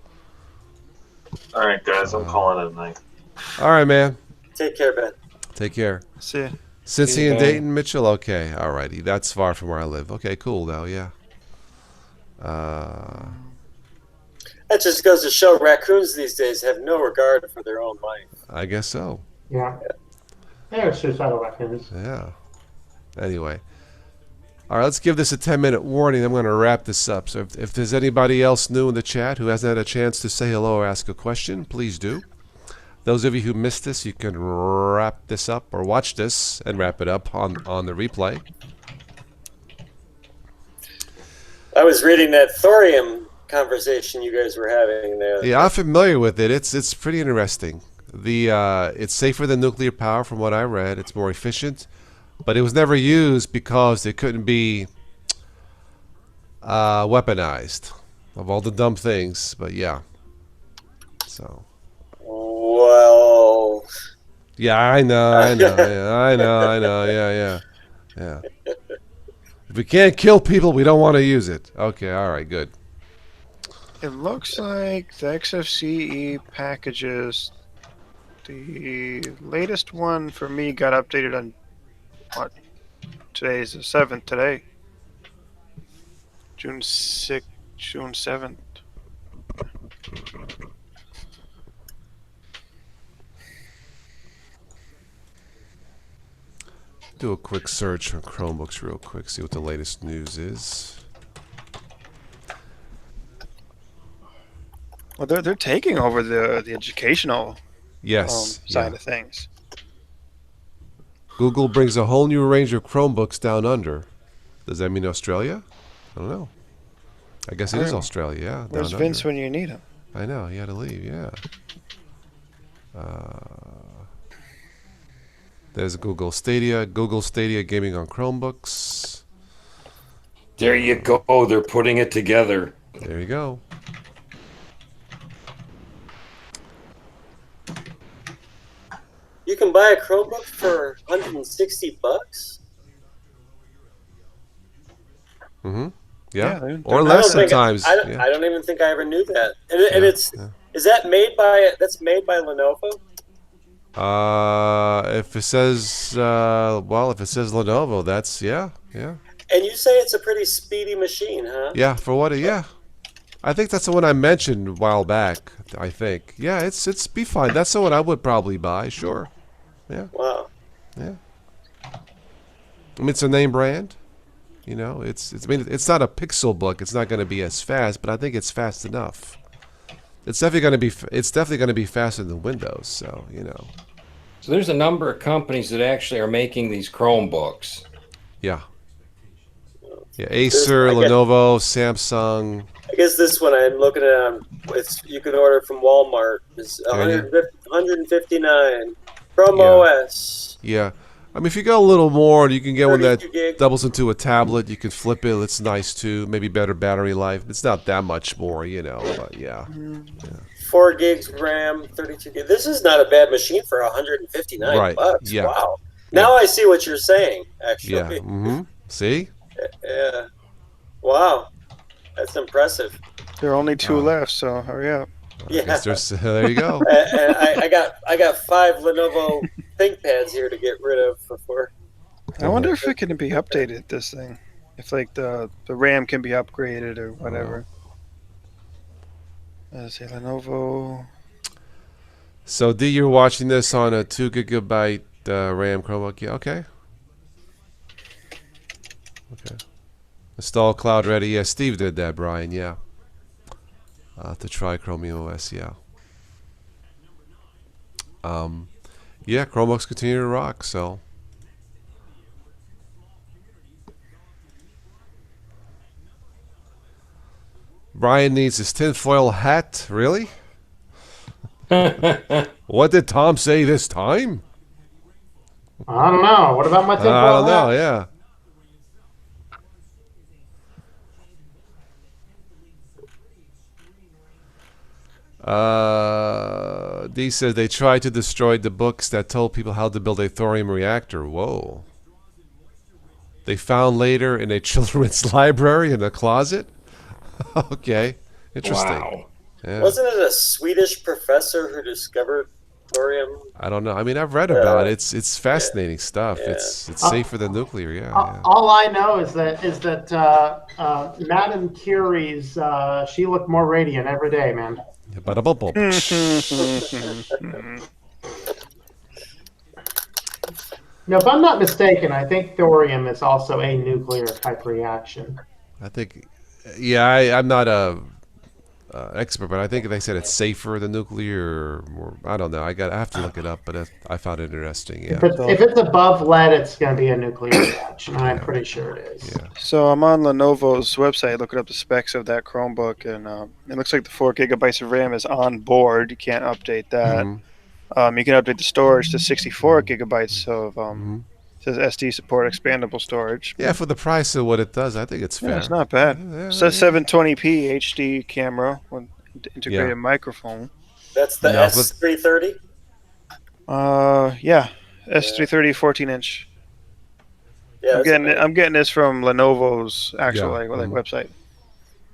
All right, guys, I'm calling it a night. All right, man. Take care, Ben. Take care. See ya. Cincy and Ben. Dayton, Mitchell? Okay, alrighty. That's far from where I live. Okay, cool, though, yeah. That just goes to show raccoons these days have no regard for their own life. I guess so. Yeah. They're suicidal raccoons. Yeah. Anyway. All right, let's give this a 10-minute warning. I'm going to wrap this up. So if there's anybody else new in the chat who hasn't had a chance to say hello or ask a question, please do. Those of you who missed this, you can wrap this up or watch this and wrap it up on the replay. I was reading that thorium conversation you guys were having there. Yeah, I'm familiar with it. It's pretty interesting. It's safer than nuclear power from what I read. It's more efficient. But it was never used because it couldn't be weaponized of all the dumb things. But yeah, so Well, yeah, I know, yeah. If we can't kill people, we don't want to use it. Okay, all right, good. It looks like the XFCE packages, the latest one for me got updated on what? Today's the 7th today. June 6th, June 7th. Do a quick search on Chromebooks real quick, see what the latest news is. Well, they're taking over the educational Yes, side yeah. of things. Google brings a whole new range of Chromebooks down under. Does that mean Australia? I don't know. I guess it is Australia, yeah. Where's down Vince under. when you need him? I know, he had to leave, yeah. There's Google Stadia gaming on Chromebooks. There you go. They're putting it together. There you go. you can buy a Chromebook for $160. Mm-hmm. Yeah. they're- Or I less don't think- sometimes. I don't, yeah. I don't even think I ever knew that. And Yeah, it's is that made by Lenovo? If it says Lenovo, that's yeah. And you say it's a pretty speedy machine, huh? Yeah, for what? Yeah, I think that's the one I mentioned a while back. I think. Yeah, it's be fine. That's the one I would probably buy. Sure. Yeah. Wow. Yeah. I mean, it's a name brand. You know, I mean, it's not a Pixel book. It's not going to be as fast, but I think it's fast enough. It's definitely going to be faster than Windows. So you know. So there's a number of companies that actually are making these Chromebooks. Yeah. Yeah, Acer, I guess- Lenovo, Samsung. I guess this one I'm looking at, you can order from Walmart. It's Can you? 159. Chrome Yeah. OS. Yeah. I mean, if you go a little more, you can get one that 32 gig. doubles into a tablet. You can flip it. It's nice too. Maybe better battery life. It's not that much more, you know. But yeah. 4 gigs RAM, 32 gig. This is not a bad machine for 159 Right, bucks. yeah. Wow. Now I see what you're saying, actually. Yeah. Mm-hmm. See? Yeah. Wow. That's impressive. There are only 2 left, so hurry up. I Yeah. guess there you go. And I got 5 Lenovo ThinkPads here to get rid of before. I wonder if it can be updated, this thing. If like the RAM can be upgraded or whatever. Let's say Lenovo. So, D, you're watching this on a 2 gigabyte RAM Chromebook. Yeah. Okay. Okay. Install Cloud Ready. Yeah, Steve did that, Brian. Yeah. To try GalliumOS. Yeah. Yeah, Chromebooks continue to rock. So. Brian needs his tinfoil hat. Really? What did Tom say this time? I don't know. What about my tinfoil I don't know. hat? Yeah. D says they tried to destroy the books that told people how to build a thorium reactor. Whoa. They found later in a children's library in a closet? Okay. Interesting. Wow. Yeah. Wasn't it a Swedish professor who discovered thorium? I don't know. I mean, I've read about it. It's fascinating stuff. Yeah. It's safer than nuclear. Yeah. All I know is that Madame Curie's she looked more radiant every day, man. Ba-da-bum-bum. Now, if I'm not mistaken, I think thorium is also a nuclear type reaction. I think, yeah, I'm not a expert, but I think they said it's safer than nuclear. Or I don't know. I have to look it up, but I found it interesting. Yeah. If it's above lead, it's going to be a nuclear reaction. I'm pretty sure it is. Yeah. So I'm on Lenovo's website looking up the specs of that Chromebook, and it looks like the 4 gigabytes of RAM is on board. You can't update that. Mhm. You can update the storage to 64 gigabytes of it says SD support expandable storage. Yeah, for the price of what it does, I think it's fair. Yeah, it's not bad. Yeah, It says 720p HD camera with integrated microphone. That's the No, but- S330? Yeah, S330 14-inch. Yeah, I'm getting this from Lenovo's actual Yeah. website.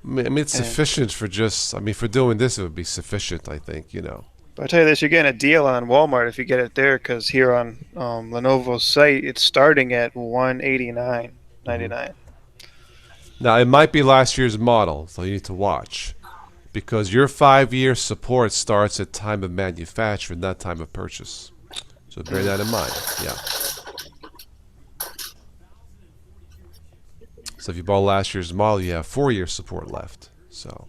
I mean, it's sufficient for just. I mean, for doing this, it would be sufficient. I think. But I tell you this, you're getting a deal on Walmart if you get it there, because here on Lenovo's site, it's starting at $189.99. Now it might be last year's model, so you need to watch, because your 5-year support starts at time of manufacture, not time of purchase. So bear that in mind. Yeah. So if you bought last year's model, you have 4-year support left. So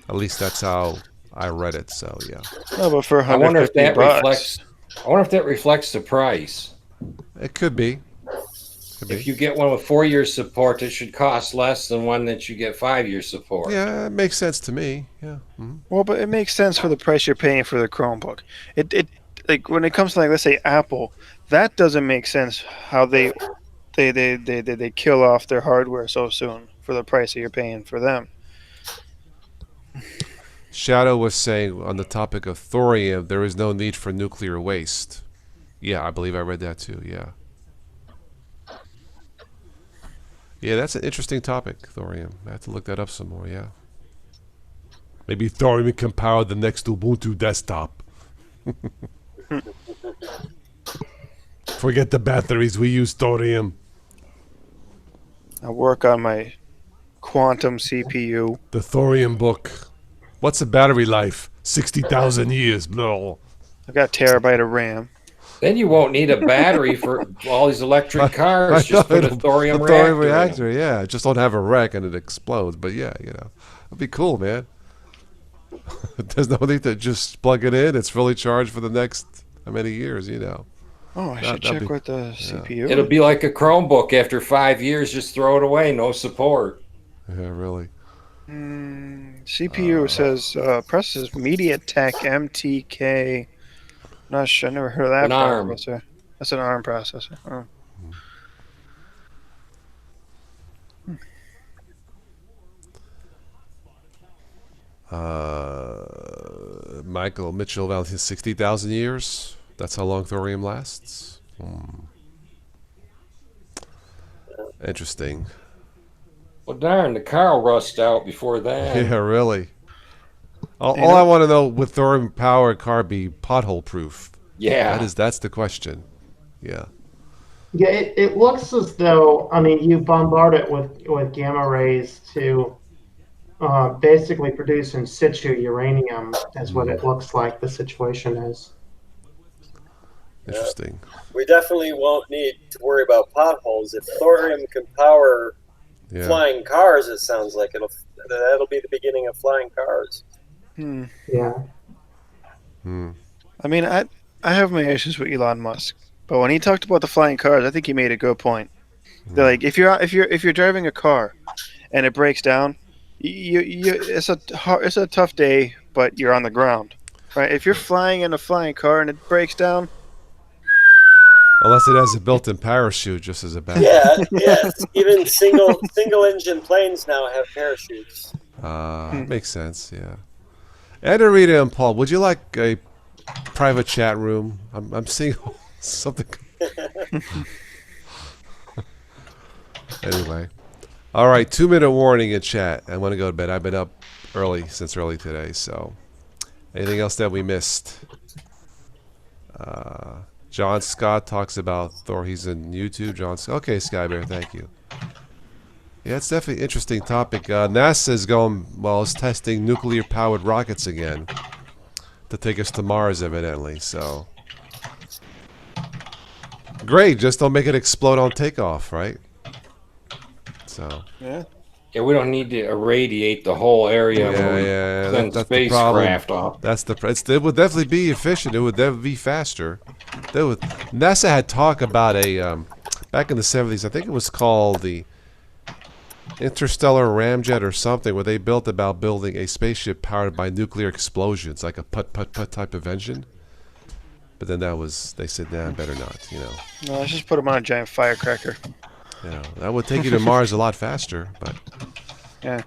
at least that's how I read it. So yeah. No, but for I wonder if that $150, reflects. I wonder if that reflects the price. It could be. Could If be. you get one with 4 years support, it should cost less than one that you get 5 years support. Yeah, it makes sense to me. Yeah. Mhm. well, but it makes sense for the price you're paying for the Chromebook. It like when it comes to, like, let's say Apple, that doesn't make sense how they kill off their hardware so soon for the price that you're paying for them. Shadow was saying on the topic of thorium, there is no need for nuclear waste. Yeah, I believe I read that too. Yeah. Yeah, that's an interesting topic, thorium. I have to look that up some more. Yeah. Maybe thorium can power the next Ubuntu desktop. Forget the batteries. We use thorium. I work on my quantum CPU. The thorium book. What's the battery life? 60,000 years. Blah. I've got a terabyte of RAM. Then you won't need a battery for all these electric cars. Just put a thorium reactor. Yeah, just don't have a wreck and it explodes. But yeah, it'd be cool, man. There's no need to just plug it in. It's fully charged for the next how many years, Oh, I should check with the CPU. It'll be like a Chromebook. After 5 years, just throw it away. No support. Yeah, really. CPU says processors MediaTek MTK. Not sure. I never heard of that An ARM. processor. That's an ARM processor. Oh. Michael Mitchell about his 60,000 years. That's how long thorium lasts. Interesting. Well, darn, the car will rust out before that. Yeah, really. All I want to know, would thorium powered car be pothole proof? Yeah. That's the question. Yeah. Yeah, it looks as though, I mean, you bombard it with gamma rays to basically produce in situ uranium, is what it looks like the situation is. Interesting. We definitely won't need to worry about potholes. If thorium can power flying cars, it sounds like that'll be the beginning of flying cars. Yeah. I mean, I have my issues with Elon Musk, but when he talked about the flying cars, I think he made a good point. They're like, if you're driving a car and it breaks down, it's a tough day, but you're on the ground, right? If you're flying in a flying car and it breaks down, Unless it has a built-in parachute, just as a backup. Yeah, yes. Even single engine planes now have parachutes. Makes sense. Yeah. Rita and Paul, would you like a private chat room? I'm seeing something. Anyway. All right, 2-minute warning in chat. I want to go to bed. I've been up since early today, so anything else that we missed? John Scott talks about Thor. He's in YouTube. Okay, Skybear, thank you. Yeah, it's definitely an interesting topic. NASA is testing nuclear-powered rockets again to take us to Mars, evidently. So great, just don't make it explode on takeoff, right? So yeah, we don't need to irradiate the whole area. That's the problem. Off. It would definitely be efficient. It would definitely be faster. NASA had talk about back in the 70s. I think it was called the Interstellar Ramjet or something, where they building a spaceship powered by nuclear explosions, like a put type of engine. But then they said, nah, better not. No, let's just put them on a giant firecracker. That would take you to Mars a lot faster, but yeah.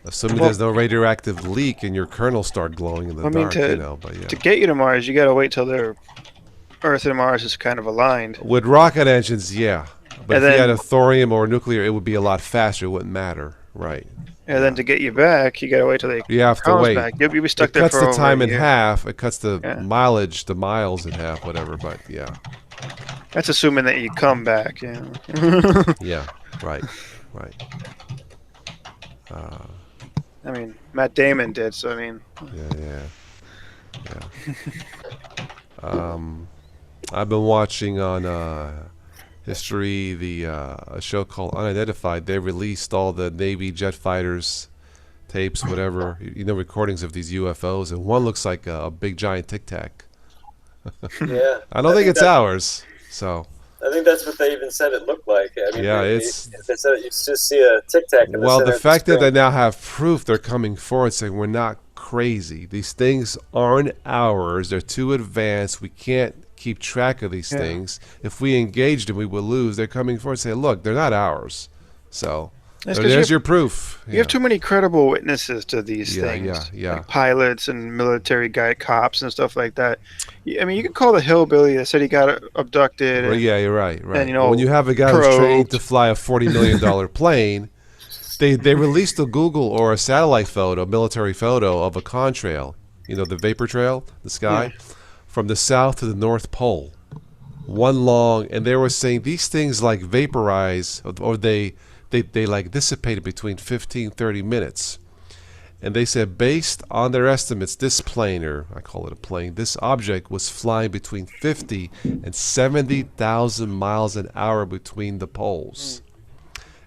Assuming there's no radioactive leak and your kernels start glowing in the dark, to get you to Mars, you gotta wait till Earth and Mars is kind of aligned. With rocket engines, yeah. But if you had a thorium or nuclear, it would be a lot faster. It wouldn't matter, right? And then to get you back, you gotta wait till you have to wait. Back. You'll be stuck there for It cuts the time in year. half. It cuts the miles in half, whatever. But yeah. That's assuming that you come back, Yeah, right. I mean, Matt Damon did, so I mean. Yeah. I've been watching on History a show called Unidentified. They released all the Navy jet fighters tapes, whatever, recordings of these UFOs, and one looks like a big giant Tic Tac. Yeah. I don't think it's ours. So I think that's what they even said it looked like. I mean, they said you just see a Tic Tac. Well, the fact that they now have proof, they're coming forward saying we're not crazy. These things aren't ours. They're too advanced. We can't keep track of these things. If we engaged them, we would lose. They're coming forward and saying, look, they're not ours. So there's your proof. You have too many credible witnesses to these things. Like pilots and military cops and stuff like that. I mean, you could call the hillbilly that said he got abducted. Yeah, you're right. And, when you have a guy who's trained to fly a $40 million plane, they released a Google or a satellite photo, a military photo of a contrail, the vapor trail, the sky, from the south to the North Pole. And they were saying these things like vaporize, or they like dissipated between 15-30 minutes. And they said based on their estimates, this plane, or I call it a plane, this object was flying between 50 and 70,000 miles an hour between the poles.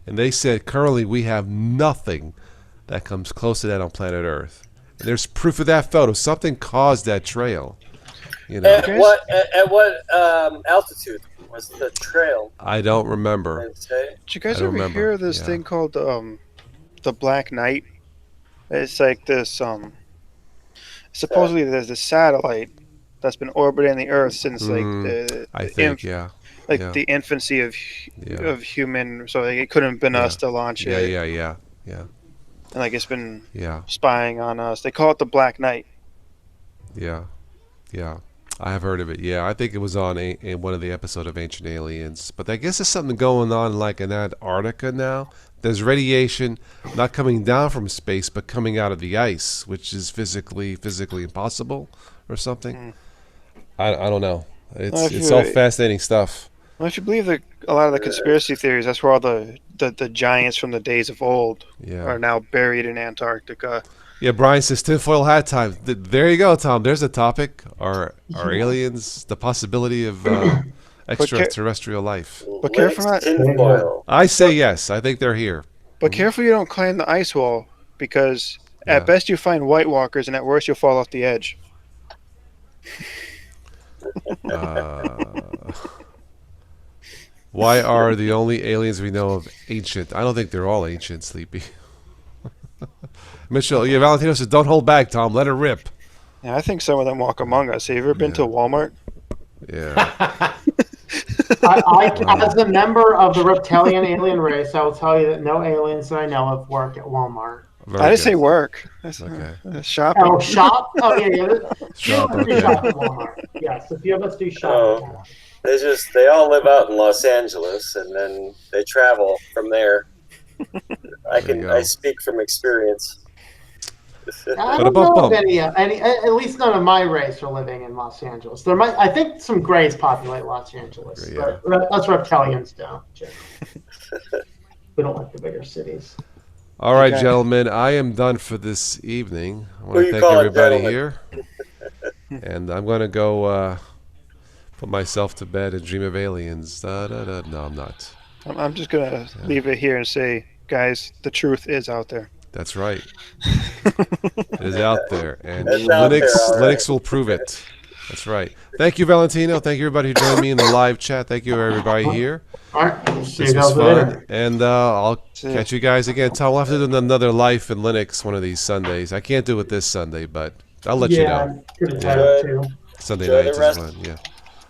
And they said currently we have nothing that comes close to that on planet Earth. And there's proof of that photo. Something caused that trail. At what altitude was the trail? I don't remember. Did you guys ever hear of this thing called the Black Knight? It's like this. Supposedly, there's this satellite that's been orbiting the Earth since the infancy of human. So it couldn't have been us to launch it. Yeah. And it's been spying on us. They call it the Black Knight. Yeah. I have heard of it. Yeah, I think it was on in one of the episodes of Ancient Aliens. But I guess there's something going on like in Antarctica now. There's radiation not coming down from space, but coming out of the ice, which is physically impossible or something. I don't know. It's all fascinating stuff. Well, if you believe a lot of the conspiracy theories, that's where all the giants from the days of old are now buried in Antarctica. Yeah, Brian says tinfoil hat time. There you go, Tom. There's a topic. Are aliens the possibility of extraterrestrial life? But careful not. Tinfoil. I say yes. I think they're here. But careful you don't climb the ice wall, because at best you find White Walkers, and at worst you'll fall off the edge. Why are the only aliens we know of ancient? I don't think they're all ancient, Sleepy. Mitchell, yeah, Valentino says, don't hold back, Tom. Let her rip. Yeah, I think some of them walk among us. Have you ever been to Walmart? Yeah. As a member of the reptilian alien race, I will tell you that no aliens that I know of work at Walmart. Very I didn't good. say work. Okay. Shopping. Oh, shop? Oh, yeah. Shop, Few of us do okay. shop at Walmart. Yes, a few of us do shop at Walmart. They all live out in Los Angeles, and then they travel from there. I speak from experience. I don't know of any, at least none of my race are living in Los Angeles. I think some Greys populate Los Angeles, but us reptilians don't. We don't like the bigger cities. All right, gentlemen, I am done for this evening. I want to thank calling everybody gentlemen? here. And I'm going to go put myself to bed and dream of aliens. No, I'm not. I'm just going to leave it here and say, guys, the truth is out there. That's right. It is out there. And It's out there, all right. Linux will prove it. That's right. Thank you, Valentino. Thank you, everybody who joined me in the live chat. Thank you, everybody here. All right. See This you was guys fun. later. And I'll catch you guys again. Tom, we'll have to do another Life in Linux one of these Sundays. I can't do it this Sunday, but I'll let you know. I'm pretty tired too. Sunday Enjoy nights the rest. is fun. Yeah.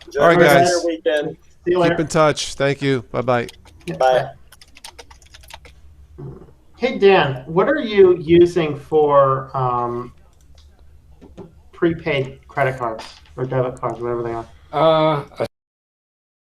Enjoy All right, the rest of guys. your weekend. See you later. Keep in touch. Thank you. Bye-bye. Bye. Hey, Dan, what are you using for prepaid credit cards or debit cards, whatever they are? A